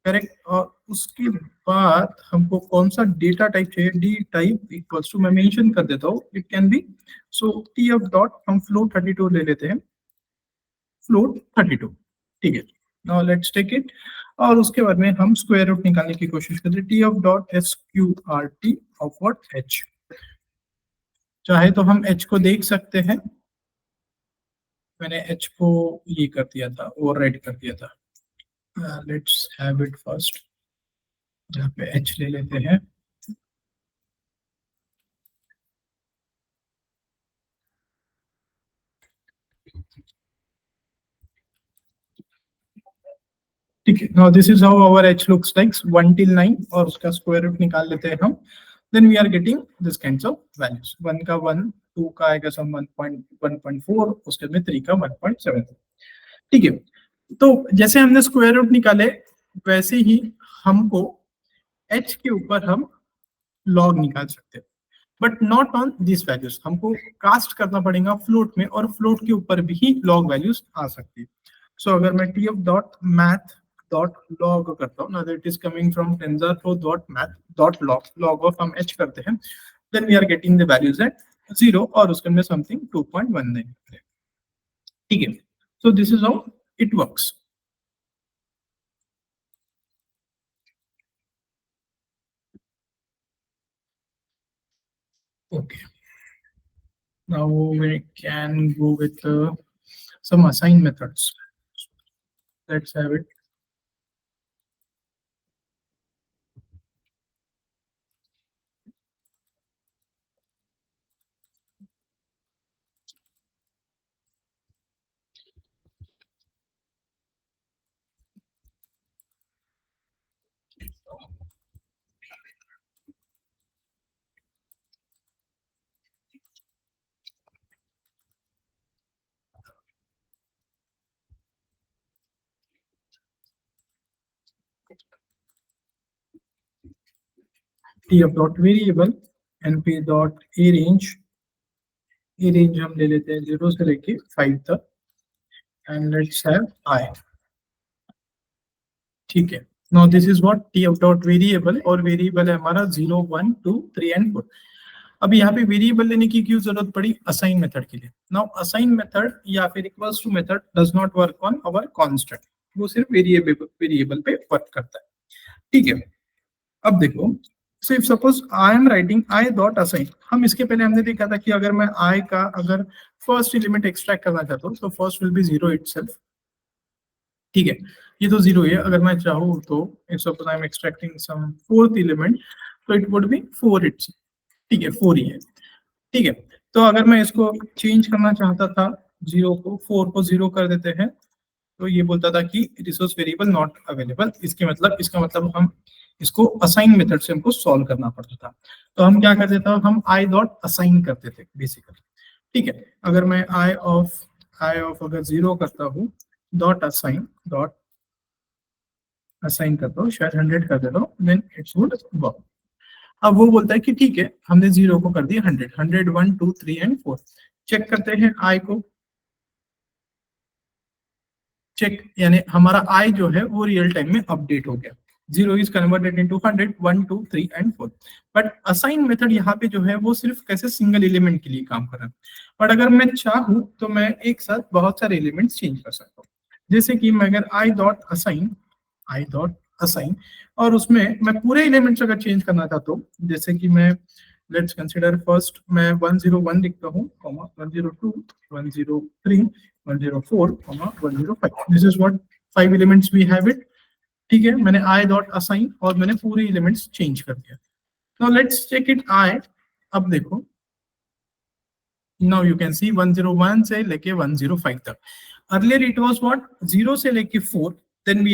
करेक्ट, और उसके बाद हमको कौन सा डेटा टाइप चाहिए? डी टाइप इक्वल्स टू, मैं मेंशन कर देता हूँ, it can be, so tf dot हम फ्लोट 32 ले लेते हैं, फ्लोट 32. ठीक है, नाउ लेट्स टेक इट. और उसके बाद में हम स्क्वायर रूट निकालने की कोशिश करते हैं. tf dot sqrt of what? h. चाहे तो हम h को देख सकते हैं, मैंने h को ये कर दिया था, ओवरराइट कर दिया था. Let's have it first. यहाँ पे h ले लेते हैं. ठीक है, now this is how our h looks like 1 till 9 और उसका स्क्वायर रूट निकाल लेते हैं हम. Then we are getting this kinds of values. 1 का 1, 2 का आएगा सम 1.4, उसके में 3 का 1.7. ठीक है, तो जैसे हमने स्क्वायर रूट निकाले वैसे ही हमको h के ऊपर हम लॉग निकाल सकते हैं, but not on this values. हमको कास्ट करना पड़ेगा फ्लोट में, और फ्लोट के ऊपर भी लॉग वैल्यूज आ सकती है. सो अगर मैं tf dot math dot log करता हूँ ना, that is coming from TensorFlow dot math dot log, log of हम h करते हैं, then we are getting the values at 0 और उसके में समथिंग 2.19. ठीक है, so this is how it works. Okay. Now we can go with some assign methods. Let's have it. tf dot variable np dot a range हम ले लेते हैं 0 से लेके 5 तक and let's have I. ठीक है. Now this is what tf dot variable और वेरिएबल है हमारा 0 1 2 3 and 4. अब यहाँ पे वेरिएबल लेने की क्यों जरूरत पड़ी? असाइन मेथड के लिए. नाउ असाइन मेथड या फिर equals to method does not work on our constant, वो सिर्फ वेरिएबल पे वर्क करता है. ठीक है. अब देखो, so if suppose I am writing I dot assign, हम इसके पहले हमने देखा था कि अगर मैं I का अगर फर्स्ट एलिमेंट एक्सट्रैक्ट करना चाहता हूँ तो फर्स्ट विल बी 0 इटसेल्फ. ठीक है, ये तो 0 है. अगर मैं चाहूँ तो if suppose I am extracting some fourth element तो it would be 4 itself. ठीक है, 4 ही है. ठीक है, तो अगर मैं इसको चेंज करना चाहता था 0 को 4 को 0 कर देते हैं तो ये बोलता था कि रिसोर्स वेरिएबल नॉट अवेलेबल. इसका मतलब हम इसको असाइन मेथड से हमको सॉल्व करना पड़ता था. तो हम क्या करते थे, हम आई डॉट असाइन करते थे बेसिकली. ठीक है, अगर मैं आई ऑफ अगर 0 करता हूँ डॉट असाइन करता हूँ, शायद 100 कर देता हूँ, देन इट्स वुड वर्क. अब वो बोलता है कि ठीक है, हमने 0 को कर दिया 100 1 2 3 एंड 4. चेक करते हैं आई को. चेक यानी हमारा आई जो है वो रियल टाइम में अपडेट हो गया. 0 is converted into 100 1 2 3 and 4. But assign method यहाँ पे जो है वो सिर्फ कैसे सिंगल एलिमेंट के लिए काम कर रहा है. बट अगर मैं चाहूँ तो मैं एक साथ बहुत सारे एलिमेंट्स चेंज कर सकता हूँ. जैसे कि मैं अगर आई डॉट असाइन और उसमें मैं पूरे एलिमेंट्स अगर चेंज करना चाहता हूँ, जैसे कि मैं लेट्स कंसीडर फर्स्ट मैं 101 लिखता हूँ, 102 103 104 105. This is what 5 elements we have it. ठीक है, मैंने आई डॉट असाइन और मैंने पूरे एलिमेंट्स चेंज कर दिया. Now let's check it I. अब देखो, नाउ यू कैन सी 101 से लेके 105 तक. अर्लियर इट वाज व्हाट 0 से लेके 4. then we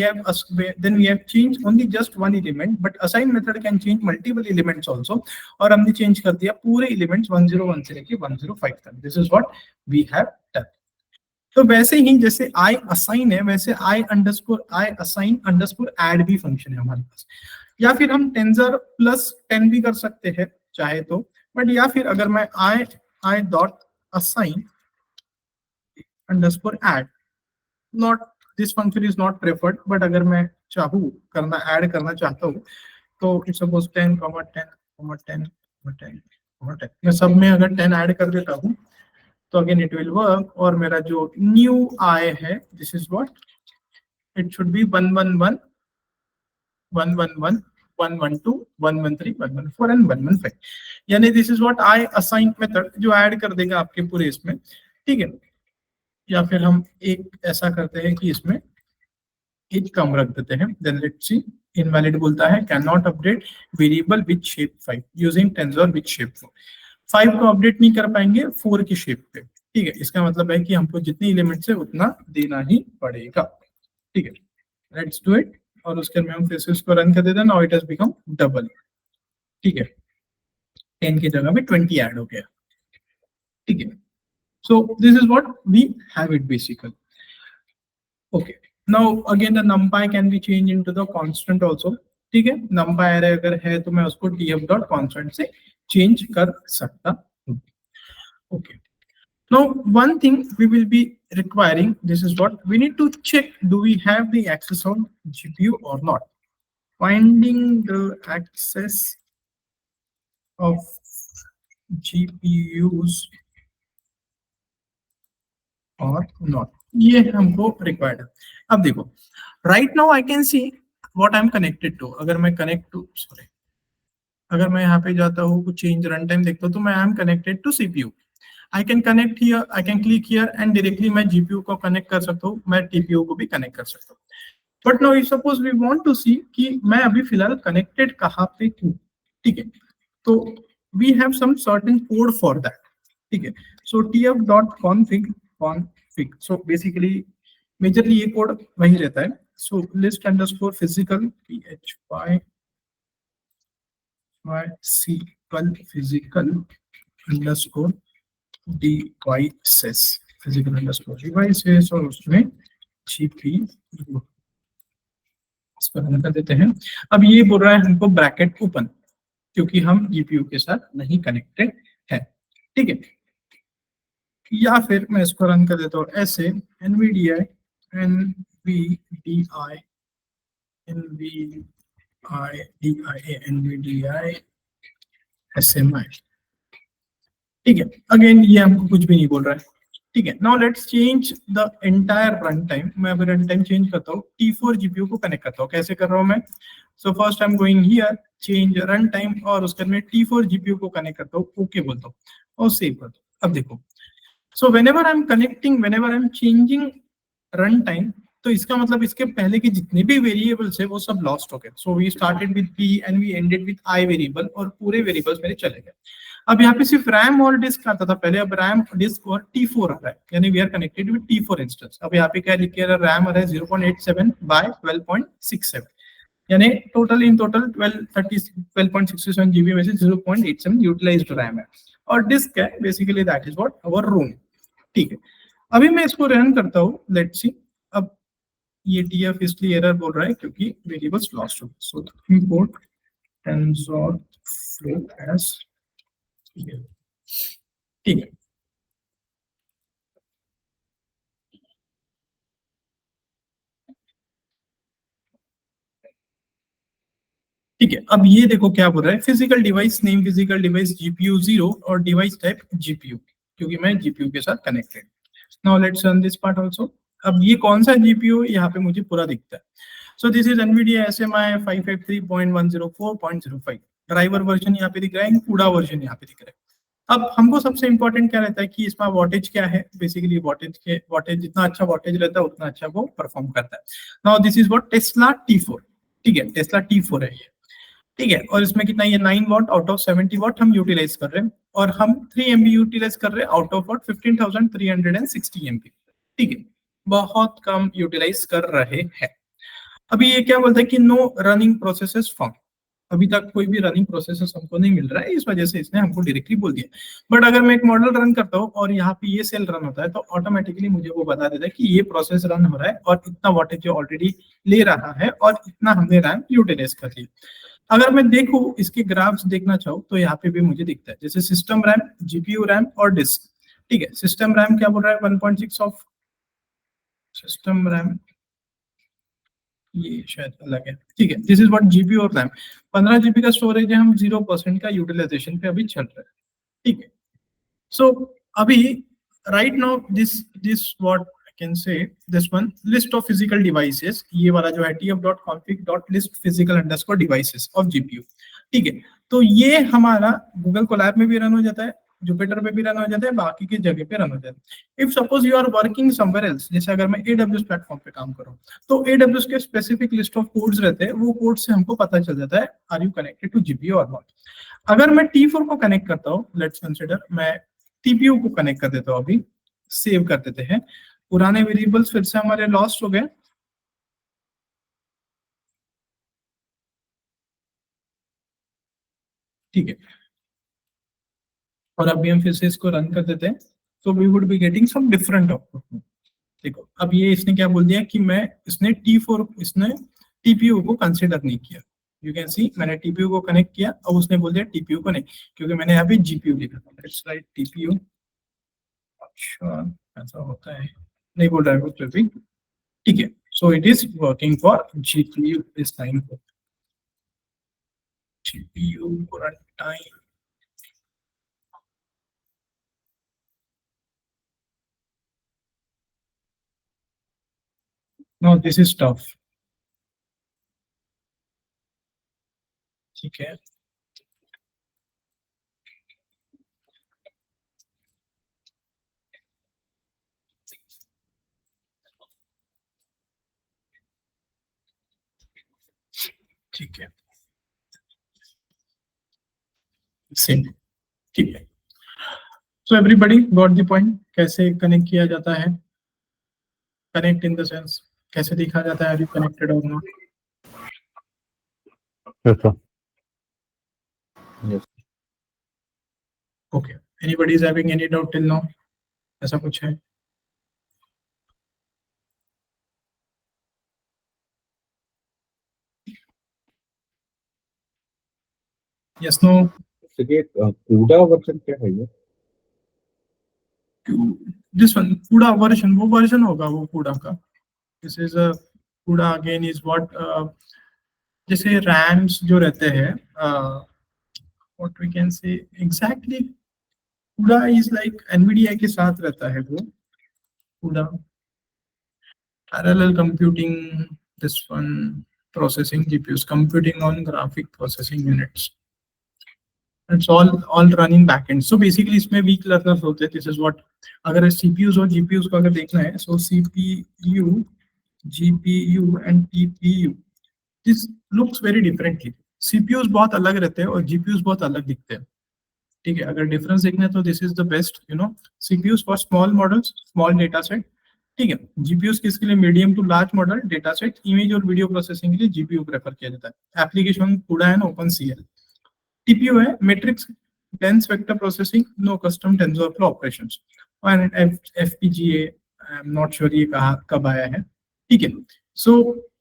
have changed only just one element, but assign method can change multiple elements also. और हमने चेंज कर दिया पूरे एलिमेंट्स 101 से लेके 105 तक. This is what we have done. तो वैसे ही जैसे आई असाइन है वैसे आई असाइन अंडरस्कोर ऐड भी फंक्शन है हमारे पास. या फिर हम टेंसर प्लस 10 भी कर सकते हैं चाहे तो. बट या फिर अगर मैं I dot assign underscore add, not this function is not preferred, but अगर मैं चाहूँ करना ऐड करना चाहता हूँ तो इट्स सपोज 10 10 मैं सब में अगर 10 ऐड कर देता हूँ तो अगेन इट विल वर्क. और मेरा जो न्यू आई है this is what it should be 111 111 112 113 114 and 115. यानी this is what I assign method जो ऐड कर देगा आपके पूरे इसमें. ठीक है, या फिर हम एक ऐसा करते हैं कि इसमें एक कम रख देते हैं. देन लेट्स सी, इनवैलिड बोलता है can not update variable with shape 5 using tensor with shape 4. 5 को अपडेट नहीं कर पाएंगे 4 की शेप पे. ठीक है, इसका मतलब है कि हमको जितनी एलिमेंट्स है उतना देना ही पड़ेगा. ठीक है, लेट्स डू इट. और उसके में हम फिर से इसको रन कर देते हैं. Now it has become double. ठीक है, 10 की जगह में 20 ऐड हो गया. ठीक है, so this is what we have it basically. Okay, now again the numpy can be changed into the constant also. ठीक है, numpy array अगर है तो मैं उसको tf dot constant से चेंज कर सकता हूँ. Okay, now one thing we will be requiring, this is what we need to check, do we have the access on GPU or not. Finding the access of GPUs or not, ये हमको required है. अब देखो, right now I can see what I am connected to. अगर मैं connect to अगर मैं यहाँ पे जाता हूँ कुछ चेंज रन टाइम देखता हूँ तो मैं I am connected to CPU. I can connect here, I can click here and directly मैं जीपीयू को कनेक्ट कर सकता हूँ, मैं टीपीयू को भी कनेक्ट कर सकता हूँ. But now suppose we want to see कि मैं अभी फिलहाल कनेक्टेड कहाँ पे हूँ. ठीक है, तो we have some certain code for that. ठीक है, so tf.config, so basically majorly ये कोड वही रहता है. So list underscore physical physical underscore devices, physical underscore devices, और उसमें जीपीयू इसको रन कर देते हैं. अब ये बोल रहा है हमको ब्रैकेट ओपन, क्योंकि हम जीपीयू के साथ नहीं कनेक्टेड है. ठीक है, या फिर मैं इसको रन कर देता हूँ ऐसे, एनवीडीआई एनवीडीआई एनवीडीआई एसएमआई. ठीक है, अगेन ये हमको कुछ भी नहीं बोल रहा है. ठीक है, now let's change the entire run time. मैं अभी रन टाइम चेंज करता हूँ, T4 जीपीयू को कनेक्ट करता हूँ. कैसे कर रहा हूँ मैं? So first I am going here, change run time, और उसके बाद में T4 जीपीयू को कनेक्ट करता हूँ, ओके बोलता हूँ और सेव करता हूँ. अब देखो, so whenever I am connecting, whenever I am changing run time, तो इसका मतलब इसके पहले के जितने भी वेरिएबल्स है वो सब लॉस्ट हो गए. So we started with p and we ended with i variable, और पूरे वेरिएबल्स मेरे चले गए. अब यहाँ पे सिर्फ रैम और डिस्क आता था पहले, अब रैम डिस्क और T4 आ रहा है, यानी we are connected with T4 instance. अब यहाँ पे क्या लिख के रैम आ रहा है 0.87 बाय 12.67, यानी टोटल इन टोटल 1267 जीबी में से 0.87 यूटिलाइज्ड रैम है, और डिस्क है basically that is what our ROM. ठीक है, अभी मैं इसको रन करता हूँ, लेट्स सी. अब ये tf इसलिए एरर बोल रहा है क्योंकि वेरिएबल्स लॉस्ट हो गए. सो इंपोर्ट टेंसरफ्लो एज, ठीक है. ठीक है, अब ये देखो क्या बोल रहा है, physical device name, physical device GPU 0 और डिवाइस टाइप जीपीयू, क्योंकि मैं जीपीयू के साथ connected. Now let's run this part also. अब ये कौन सा जीपीयू यहाँ पे मुझे पूरा दिखता है. So this is Nvidia SMI 553.104.05. Driver version यहाँ पे दिख रहा है, पूरा वर्जन यहाँ पे दिख रहा है. अब हमको सबसे इंपॉर्टेंट क्या रहता है कि इसमें वॉटेज क्या है. बेसिकली वॉटेज जितना अच्छा वॉटेज रहता है उतना अच्छा वो परफॉर्म करता है. Now this is what Tesla T4. ठीक है, टेस्ला T4 है ये. ठीक है, और इसमें कितना, ये 9 वॉट आउट ऑफ 70 वॉट हम यूटिलाइज कर रहे हैं, और हम 3 MB यूटिलाइज कर रहे हैं आउट ऑफ वॉट 15,360 MB. ठीक है, बहुत कम यूटिलाइज कर रहे हैं. अभी ये क्या बोलता है कि नो रनिंग प्रोसेसेस फाउंड. अभी तक कोई भी रनिंग प्रोसेसेस हमको नहीं मिल रहा है, इस वजह से इसने हमको डायरेक्टली बोल दिया. बट अगर मैं एक मॉडल रन करता हूँ और यहाँ पे ये सेल रन होता है, तो ऑटोमेटिकली मुझे वो बता देता है कि ये प्रोसेस रन हो रहा है और इतना वॉटेज ऑलरेडी ले रहा है और इतना हमने रैम यूटिलाइज कर लिया. अगर मैं देखूं इसके ग्राफ्स देखना चाहूँ तो यहाँ पे भी मुझे दिखता है, जैसे सिस्टम रैम, जीपीयू रैम और डिस्क. ठीक है, सिस्टम रैम क्या बोल रहा है, 1.6 ऑफ सिस्टम रैम, ये शायद अलग है. ठीक है, दिस इज व्हाट जीपीयू और रैम. 15 जीबी का स्टोरेज है, हम 0% का यूटिलाइजेशन पे अभी चल रहे हैं. ठीक है, सो अभी right now this what I can say, this one list of physical devices, ये वाला जो है tf.config.list physical underscore devices of GPU. ठीक है, तो ये हमारा गूगल कोलैब में भी रन हो जाता है, जुपिटर पे भी रन हो जाता है, बाकी की जगह पे रन हो जाता है. If suppose you are working somewhere else, जैसे अगर मैं AWS प्लेटफॉर्म पे काम करूं, तो AWS के स्पेसिफिक लिस्ट ऑफ कोड्स रहते हैं, वो कोड से हमको पता चल जाता है are you connected to GPU और नॉट. अगर मैं T4 को कनेक्ट करता हूँ, लेट्स कंसीडर मैं TPU को कनेक्ट कर देता हूँ, अभी सेव कर देते हैं. पुराने वेरिएबल्स फिर से हमारे लॉस्ट हो गए. ठीक है, और अभी हम फिर से इसको रन कर देते हैं, तो we would be getting some different output. देखो, अब ये इसने क्या बोल दिया कि मैं इसने TPU को कंसीडर नहीं किया. यू कैन सी, मैंने TPU को कनेक्ट किया और उसने बोल दिया TPU को नहीं, क्योंकि मैंने यहाँ पे GPU लिखा था. Let's write TPU. अच्छा, ऐसा होता है, नहीं बोल रहा है कुछ भी. ठीक है, so it is working for GPU this time. GPU run time. No this is tough. ठीक है, ठीक है, सेम, ठीक है। So everybody got the point, कैसे कनेक्ट किया जाता है, कनेक्ट इन द सेंस कैसे देखा जाता है, आर यू कनेक्टेड और not? Yes, sir. Yes. Okay, anybody is having any doubt till now? ऐसा कुछ है? Yes, no? चलिए CUDA वर्जन क्या है ये? दिस वन कूड़ा वर्जन, वो वर्जन होगा वो कूड़ा का। This is a CUDA again is what, जैसे रैम्स जो रहते हैं, what we can say exactly, CUDA is like Nvidia के साथ रहता है वो कूड़ा, parallel computing, this one processing GPUs, computing on graphic processing units. It's all running backend. So basically इसमें weak learners होते हैं. This is what, अगर CPUs और GPUs को अगर देखना है, so CPU, GPU and TPU, this looks very differently. CPUs बहुत अलग रहते हैं और GPUs बहुत अलग दिखते हैं, ठीक है। अगर डिफरेंस देखना है तो this is the best, you know, CPUs for small models, small data set, ठीक है। GPUs किसके लिए, medium to large model data set, image और वीडियो प्रोसेसिंग के लिए GPU प्रेफर किया जाता है। Application CUDA and OpenCL। TPU है matrix dense vector processing, no custom TensorFlow operations. और FPGA, I am not sure ये कब आया है, ठीक है। सो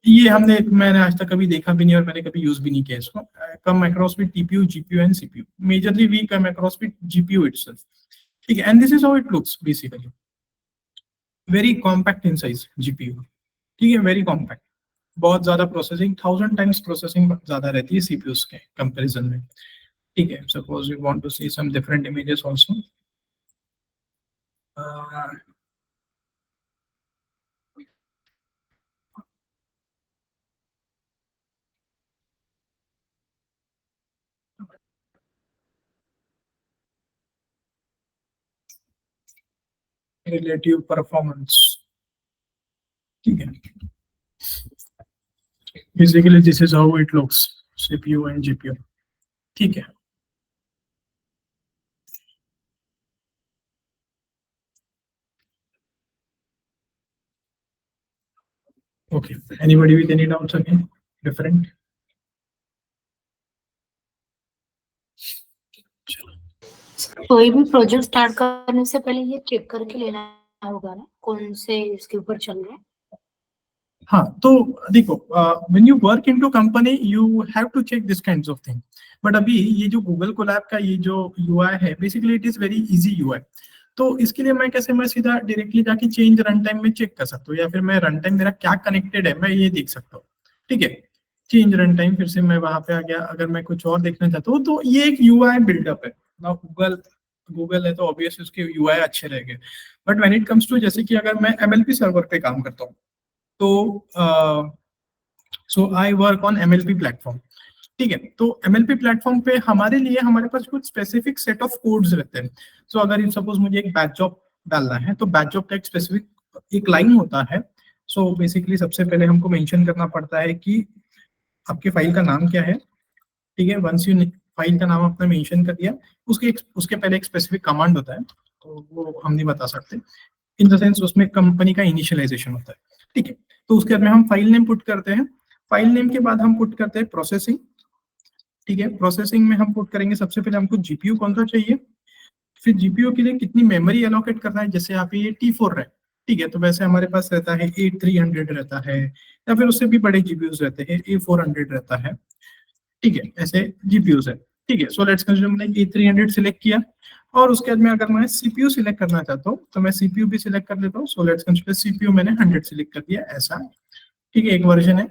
ये मैंने आज तक कभी देखा भी नहीं और मैंने कभी यूज भी नहीं किया इसको। Come across with TPU, GPU and CPU। Majorly we come across with GPU itself, ठीक है। And this is how it looks basically, very compact in size GPU, ठीक है, वेरी कॉम्पैक्ट। बहुत ज्यादा प्रोसेसिंग, 1000 टाइम्स प्रोसेसिंग ज्यादा रहती है CPUs के कंपैरिजन में, ठीक है। Suppose you want to see some different images also, relative performance, ठीक है। Basically this is how it looks, CPU and GPU, ठीक है। Okay, anybody with any doubts again? Different? कोई भी प्रोजेक्ट स्टार्ट करने से पहले ये चेक करके लेना होगा ना कौन से इसके ऊपर चल रहा है। हाँ, तो देखो, when you work into company you have to check this kinds of thing. But अभी ये जो Google Colab का ये जो UI है, basically it is very easy UI. तो इसके लिए मैं कैसे, मैं सीधा डायरेक्टली जाके चेंज रन टाइम में चेक कर सकता हूँ, या फिर मैं रन टाइम मेरा क्या कनेक्टेड है मैं ये देख सकता हूँ, ठीक है। चेंज रन टाइम, फिर से मैं वहां पे आ गया। अगर मैं कुछ और देखना चाहता हूँ तो ये एक UI बिल्डअप है ना। गूगल है तो ऑब्वियसली उसके UI अच्छे रहेंगे। But when it comes to, जैसे कि अगर मैं MLP सर्वर पे काम करता हूँ तो so I work on MLP platform, ठीक है। तो MLP प्लेटफॉर्म पे हमारे लिए हमारे पास कुछ स्पेसिफिक सेट ऑफ कोड्स रहते हैं। सो अगर सपोज मुझे एक बैच जॉब डालना है तो बैच जॉब का एक स्पेसिफिक एक लाइन होता है। सो बेसिकली सबसे पहले हमको मेंशन करना पड़ता है कि आपके फाइल का नाम क्या है, ठीक है। वंस यू फाइल का नाम आपने मेंशन कर दिया, उसके पहले एक स्पेसिफिक कमांड होता है, तो वो हम नहीं बता सकते। इन द सेंस उसमें कंपनी का इनिशियलाइजेशन होता है, ठीक है। तो उसके बाद में हम फाइल नेम पुट करते हैं। फाइल नेम के बाद हम पुट करते हैं प्रोसेसिंग, ठीक है। प्रोसेसिंग में हम पुट करेंगे सबसे पहले हमको GPU कौन सा चाहिए, फिर GPU के लिए कितनी मेमोरी एलोकेट करना है। जैसे यहाँ पे ये T4 है, ठीक है, तो वैसे हमारे पास रहता है A300 रहता है, या फिर उससे भी बड़े GPUs रहते हैं, A400 रहता है, ठीक है। ऐसे GPUs है, ठीक है। सो लेट्स कंसीडर मैंने A300 सिलेक्ट किया, और उसके बाद में अगर मैं CPU सिलेक्ट करना चाहता हूँ तो मैं CPU भी सिलेक्ट कर लेता हूँ। सो लेट्स कंसीडर CPU मैंने 100 सिलेक्ट कर दिया, ऐसा, ठीक है। एक वर्जन है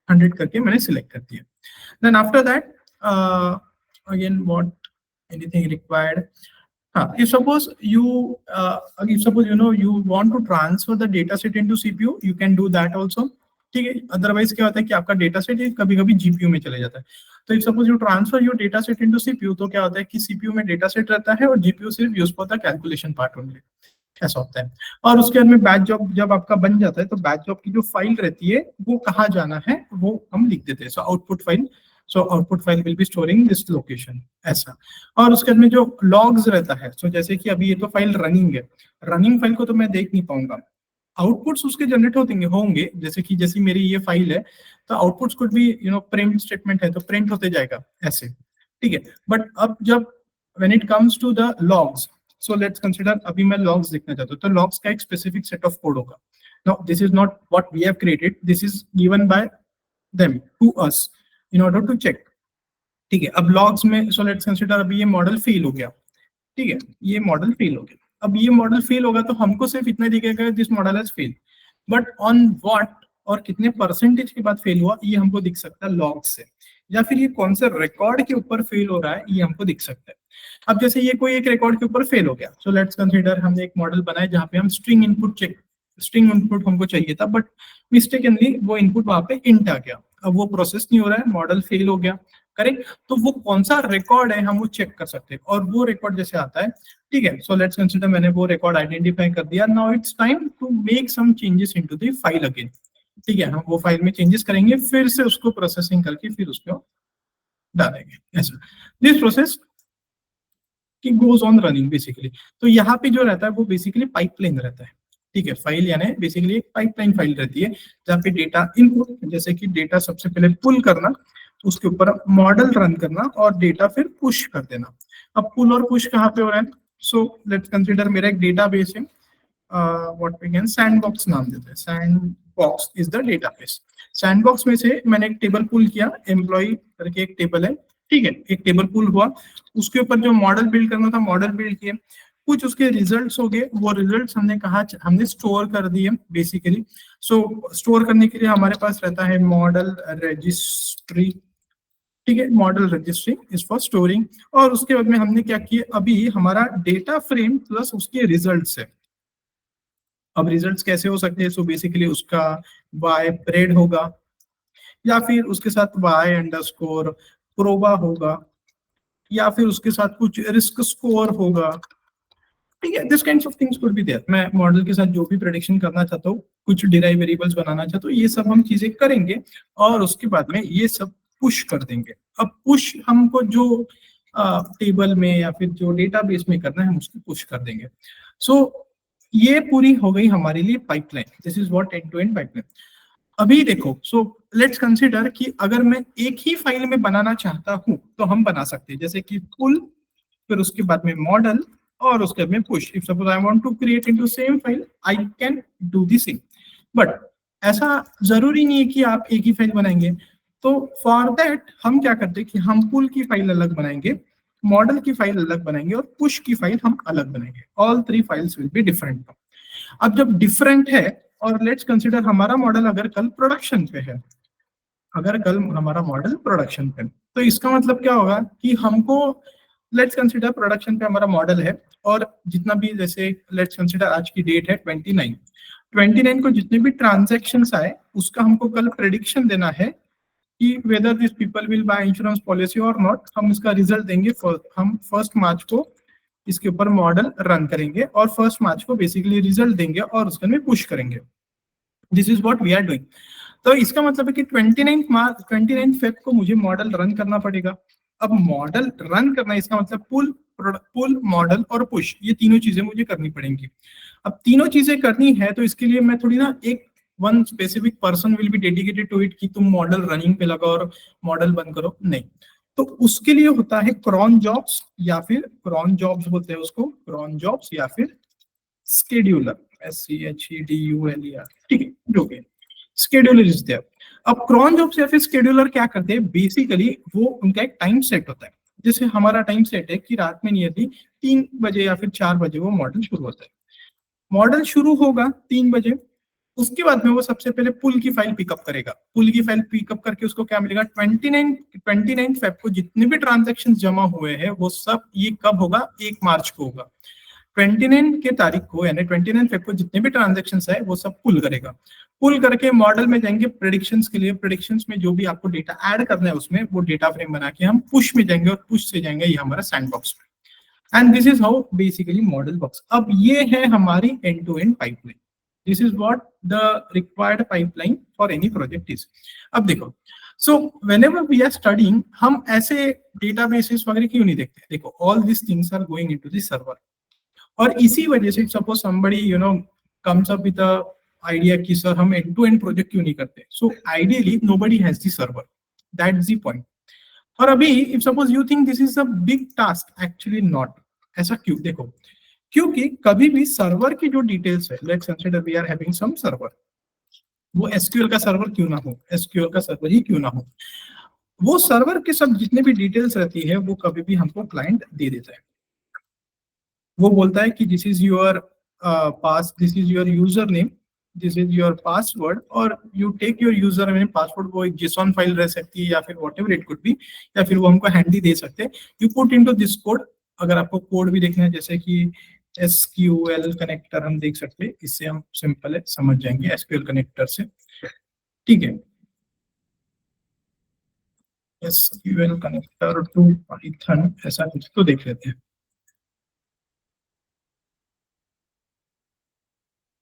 100 करके मैंने सिलेक्ट कर दिया। Then after that again what anything required, if suppose you know you want to transfer the data set into CPU, you can do that also, ठीक है। अदरवाइज क्या होता है कि आपका डेटा सेट कभी कभी GPU में चले जाता है। तो if suppose you transfer your data set into CPU, तो क्या होता है कि CPU में डेटा सेट रहता है और GPU सिर्फ use for the calculation part only, ऐसा होता है। और उसके बाद में बैच जॉब जब आपका बन जाता है तो बैच जॉब की जो फाइल रहती है वो कहाँ जाना है वो हम लिख देते हैं। So output file will be storing this location ऐसा। और उसके बाद में जो लॉग्स रहता है, सो जैसे कि अभी ये तो फाइल रनिंग है, रनिंग फाइल को तो मैं देख नहीं पाऊंगा, आउटपुट्स उसके जनरेट होंगे जैसे कि जैसी मेरी ये फाइल है तो आउटपुट्स कुछ भी प्रिंट स्टेटमेंट है तो प्रिंट होते जाएगा ऐसे, ठीक है। बट अब जब when it comes to the logs, so let's consider अभी मैं लॉग्स देखना चाहता हूँ तो लॉग्स का एक स्पेसिफिक सेट ऑफ कोड होगा। Now this is not what we have created, this is given by them to us in order to check, ठीक है। अब लॉग्स में सो लेट्स कंसीडर अभी ये मॉडल फेल हो गया, ठीक है, ये मॉडल फेल हो गया। अब ये मॉडल फेल होगा तो हमको सिर्फ इतना दिखेगा this model has fail, but on what और कितने परसेंटेज के बाद फेल हुआ ये हमको दिख सकता है लॉग से, या फिर ये कौन से रिकॉर्ड के ऊपर फेल हो रहा है ये हमको दिख सकता है। अब जैसे ये कोई एक रिकॉर्ड के ऊपर फेल हो गया, सो लेट्स कंसीडर हमने एक मॉडल बनाया जहाँ पे हम स्ट्रिंग इनपुट हमको चाहिए था, बट मिस्टेकनली वो इनपुट वहां पे इंट आ गया, अब वो प्रोसेस नहीं हो रहा है, मॉडल फेल हो गया, करेक्ट। तो वो कौन सा रिकॉर्ड है हम वो चेक कर सकते हैं, और वो रिकॉर्ड जैसे आता है, ठीक है। सो लेट्स कंसीडर मैंने वो रिकॉर्ड आइडेंटिफाई कर दिया, now it's time to make some changes into the file again, ठीक है। हम वो फाइल में चेंजेस करेंगे, फिर से उसको प्रोसेसिंग करके फिर उसको डालेंगे ऐसा। दिस प्रोसेस कि गोज ऑन रनिंग बेसिकली। तो यहाँ पे जो रहता है वो बेसिकली पाइपलाइन रहता है, ठीक है। फाइल यानी बेसिकली एक पाइपलाइन फाइल रहती है जहाँ पे डेटा इनपुट, जैसे कि डेटा सबसे पहले पुल करना, उसके ऊपर मॉडल रन करना और डेटा फिर पुश कर देना। अब पुल और पुश कहाँ पे हो रहा है, सो लेट्स कंसीडर मेरा एक डेटाबेस है, व्हाट वी कैन सैंडबॉक्स नाम देते हैं, sandbox is the database. Sandbox में से मैंने एक टेबल पुल किया, एम्प्लॉय करके एक टेबल है, ठीक है, एक टेबल पुल हुआ, उसके ऊपर जो मॉडल बिल्ड करना था मॉडल बिल्ड किए, कुछ उसके रिजल्ट्स हो गए, वो रिजल्ट्स हमने स्टोर कर दिए बेसिकली। सो स्टोर करने के लिए हमारे पास रहता है मॉडल रजिस्ट्री, ठीक है, model registry is for storing. और उसके बाद में हमने क्या किया, अभी हमारा डेटा फ्रेम प्लस उसके रिजल्ट्स है। अब रिजल्ट्स कैसे हो सकते हैं, सो बेसिकली उसका वाई परेड होगा, या फिर उसके साथ वाई अंडरस्कोर प्रोबा होगा, या फिर उसके साथ कुछ रिस्क स्कोर होगा, ठीक है। This kinds of things could be there. मैं मॉडल के साथ जो भी प्रेडिक्शन करना चाहता हूँ, कुछ डिराइव वेरिएबल्स बनाना चाहता हूँ, ये सब हम चीजें करेंगे और उसके बाद में ये सब पुश कर देंगे। अब पुश हमको जो टेबल में या फिर जो डेटाबेस में करना है हम उसको पुश कर देंगे। सो ये पूरी हो गई हमारे लिए pipeline, this is what end to end pipeline. अभी देखो, सो लेट्स कंसीडर कि अगर मैं एक ही फाइल में बनाना चाहता हूं तो हम बना सकते हैं, जैसे कि पुल, फिर उसके बाद में मॉडल और उसके बाद में push. If suppose I want to create into same file I can do the same, but ऐसा जरूरी नहीं है कि आप एक ही फाइल बनाएंगे। तो फॉर दैट हम क्या करते हैं कि हम पुल की फाइल अलग बनाएंगे, मॉडल की फाइल अलग बनाएंगे और पुश की फाइल हम अलग बनाएंगे। All three files will be different. अब जब डिफरेंट है, और लेट्स कंसीडर हमारा मॉडल अगर कल प्रोडक्शन पे है, अगर कल हमारा मॉडल प्रोडक्शन पे, तो इसका मतलब क्या होगा कि हमको, लेट्स कंसीडर प्रोडक्शन पे हमारा मॉडल है और जितना भी, जैसे लेट्स कंसीडर आज की डेट है 29 को जितने भी ट्रांजेक्शन आए उसका हमको कल प्रेडिक्शन देना है कि whether this people will by insurance policy और नॉट। हम इसका रिजल्ट देंगे, हम 1 मार्च को इसके ऊपर मॉडल रन करेंगे और 1 मार्च को बेसिकली रिजल्ट देंगे और उसके में पुश करेंगे। This is what we are doing. तो इसका मतलब है कि 29 फेब को मुझे मॉडल रन करना पड़ेगा। अब मॉडल रन करना, इसका मतलब पुल मॉडल और पुश, ये तीनों चीजें मुझे करनी पड़ेंगी। अब तीनों चीजें करनी है तो इसके लिए मैं थोड़ी ना एक one specific person will be dedicated to it कि तुम मॉडल रनिंग पे लगाओ और मॉडल बंद करो, नहीं। तो उसके लिए होता है क्रॉन जॉब्स, या फिर क्रॉन जॉब्स बोलते हैं उसको, क्रॉन जॉब्स या फिर स्केड्यूलर, SCHEDULER, ठीक है, जो भी स्केड्यूलर इज देयर। अब क्रॉन जॉब्स या फिर स्केड्यूलर क्या करते हैं, बेसिकली वो उनका एक टाइम सेट होता है। जैसे हमारा टाइम सेट है कि रात में नियरली 3 बजे या फिर 4 बजे वो मॉडल शुरू होता है। मॉडल शुरू होगा 3 बजे, उसके बाद में वो सबसे पहले पुल की फाइल पिकअप करेगा। पुल की फाइल पिकअप करके उसको क्या मिलेगा, 29 फेब को जितने भी ट्रांजैक्शन जमा हुए हैं वो सब, ये कब होगा, 1 मार्च को होगा। 29 के तारीख को यानी 29 फेब को जितने भी ट्रांजैक्शन है वो सब पुल करेगा। पुल करके मॉडल में जाएंगे प्रेडिक्शंस के लिए, प्रेडिक्शंस में जो भी आपको डेटा ऐड करना है उसमें वो डेटा फ्रेम बना के हम पुश में जाएंगे और पुश से जाएंगे ये हमारा सैंडबॉक्स में। And this is how basically model works. अब ये है हमारी end to end pipeline. This is what the required pipeline for any project is. अब देखो, so whenever we are studying, हम ऐसे डेटाबेसेस वगैरह क्यों नहीं देखते? देखो, all this things are going into the server. और इसी वजह से suppose somebody comes up with a idea कि सर हम एंड टू एंड प्रोजेक्ट क्यों नहीं करते? So ideally nobody has the server. That's the point. और अभी if suppose you think this is a big task, actually not. ऐसा क्यों? देखो, क्योंकि कभी भी सर्वर की जो डिटेल्स है, let's consider we are having some server, वो एसक्यूएल का सर्वर क्यों ना हो, एसक्यूएल का सर्वर ही क्यों ना हो, वो सर्वर के सब जितने भी डिटेल्स रहती है वो कभी भी हमको क्लाइंट दे देता है. वो बोलता है कि this is your pass, this is your username, this is your password, और you take your username password. वो एक JSON फाइल रह सकती है या फिर व्हाटएवर इट कुड बी, या फिर वो हमको हैंडी दे सकते हैं. You put into this code. अगर आपको कोड भी देखना है, जैसे कि SQL कनेक्टर हम देख सकते हैं, इससे हम सिंपल है समझ जाएंगे SQL कनेक्टर से. ठीक है, SQL कनेक्टर टू पाइथन, ऐसा कुछ तो देख लेते हैं.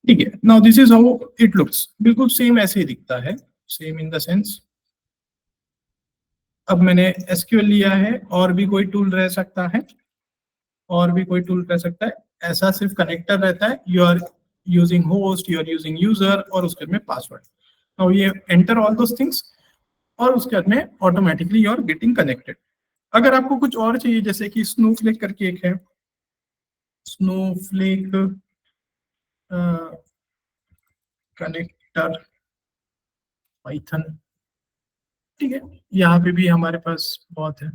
ठीक है, now this is how it looks. बिल्कुल सेम ऐसे ही दिखता है, सेम इन द सेंस. अब मैंने SQL लिया है, और भी कोई टूल रह सकता है, और भी कोई टूल रह सकता है. ऐसा सिर्फ कनेक्टर रहता है. You are using host, you are using user, और उसके में पासवर्ड. नाउ ये एंटर ऑल दोस थिंग्स, और उसके बाद में automatically you are getting connected. अगर आपको कुछ और चाहिए, जैसे कि स्नोफ्लेक करके एक है, स्नोफ्लेक कनेक्टर पाइथन. ठीक है, यहाँ पे भी हमारे पास बहुत है.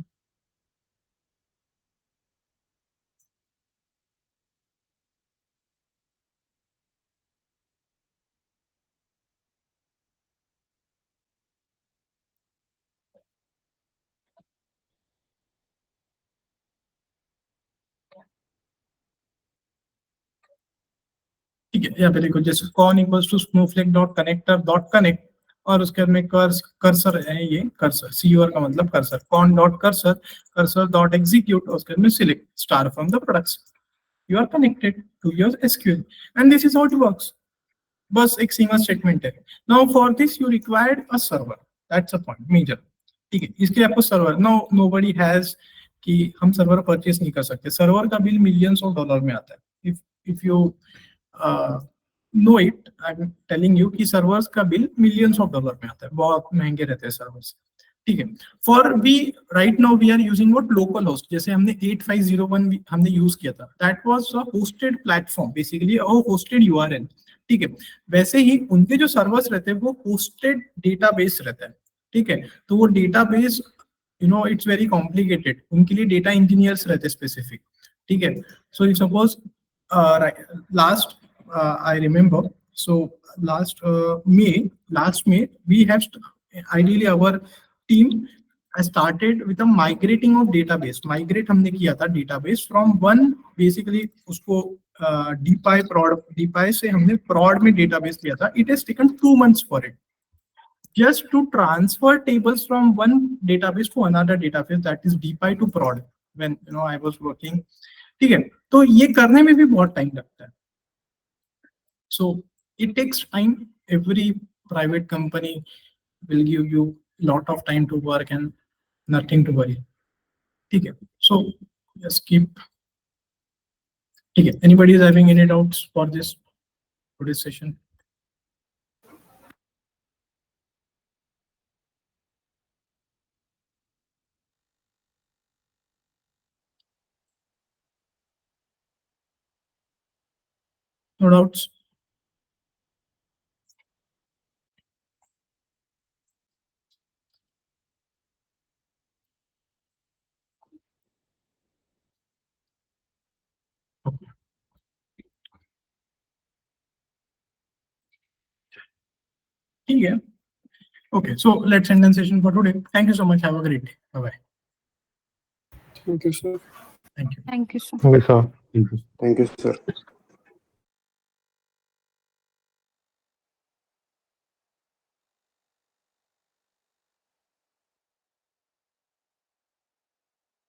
ठीक है, यहाँ पे देखो, जैसे con equals to Snowflake dot connector dot connect, और उसके बाद में कर्सर है, ये कर्सर, CUR का मतलब cursor, con dot cursor, cursor dot execute, और उसके बाद में select star from the products. You are connected to your SQL, and this is how it works. बस एक सिंगल स्टेटमेंट है. Now for this you required a server. That's a point major. ठीक है, इसके लिए आपको सर्वर, नोबडी हैज कि हम सर्वर परचेस नहीं कर सकते. सर्वर का बिल मिलियंस ऑफ डॉलर में आता है. If you know it, I am telling you कि सर्वर्स का बिल मिलियंस ऑफ डॉलर में आता है. बहुत महंगे रहते हैं सर्वर्स. ठीक है, for we right now we are using what local host. जैसे हमने 8501 हमने यूज किया था, that was a hosted platform, basically a hosted URL. ठीक है, वैसे ही उनके जो सर्वर्स रहते हैं वो होस्टेड डेटाबेस रहता है. ठीक है, तो वो डेटाबेस इट्स वेरी कॉम्प्लिकेटेड. उनके लिए डेटा इंजीनियर्स रहते हैं स्पेसिफिक. ठीक है, so if suppose last I remember, so last May we have ideally our team has started with a migrating of database. Migrate हमने किया था database from one, basically उसको DPI prod, DPI से हमने prod में database लिया था. It has taken 2 months for it, just to transfer tables from one database to another database, that is DPI to prod, when I was working. ठीक है, तो ये करने में भी बहुत टाइम लगता है. So it takes time. Every private company will give you lot of time to work and nothing to worry. Okay, so just keep. Okay, anybody is having any doubts for this today's session? No doubts? Okay. Yeah. Okay, so let's end the session for today. Thank you so much. Have a great day. Bye bye. Thank you, sir. Thank you. Thank you so much. Okay, sir. Thank you. Thank you, sir.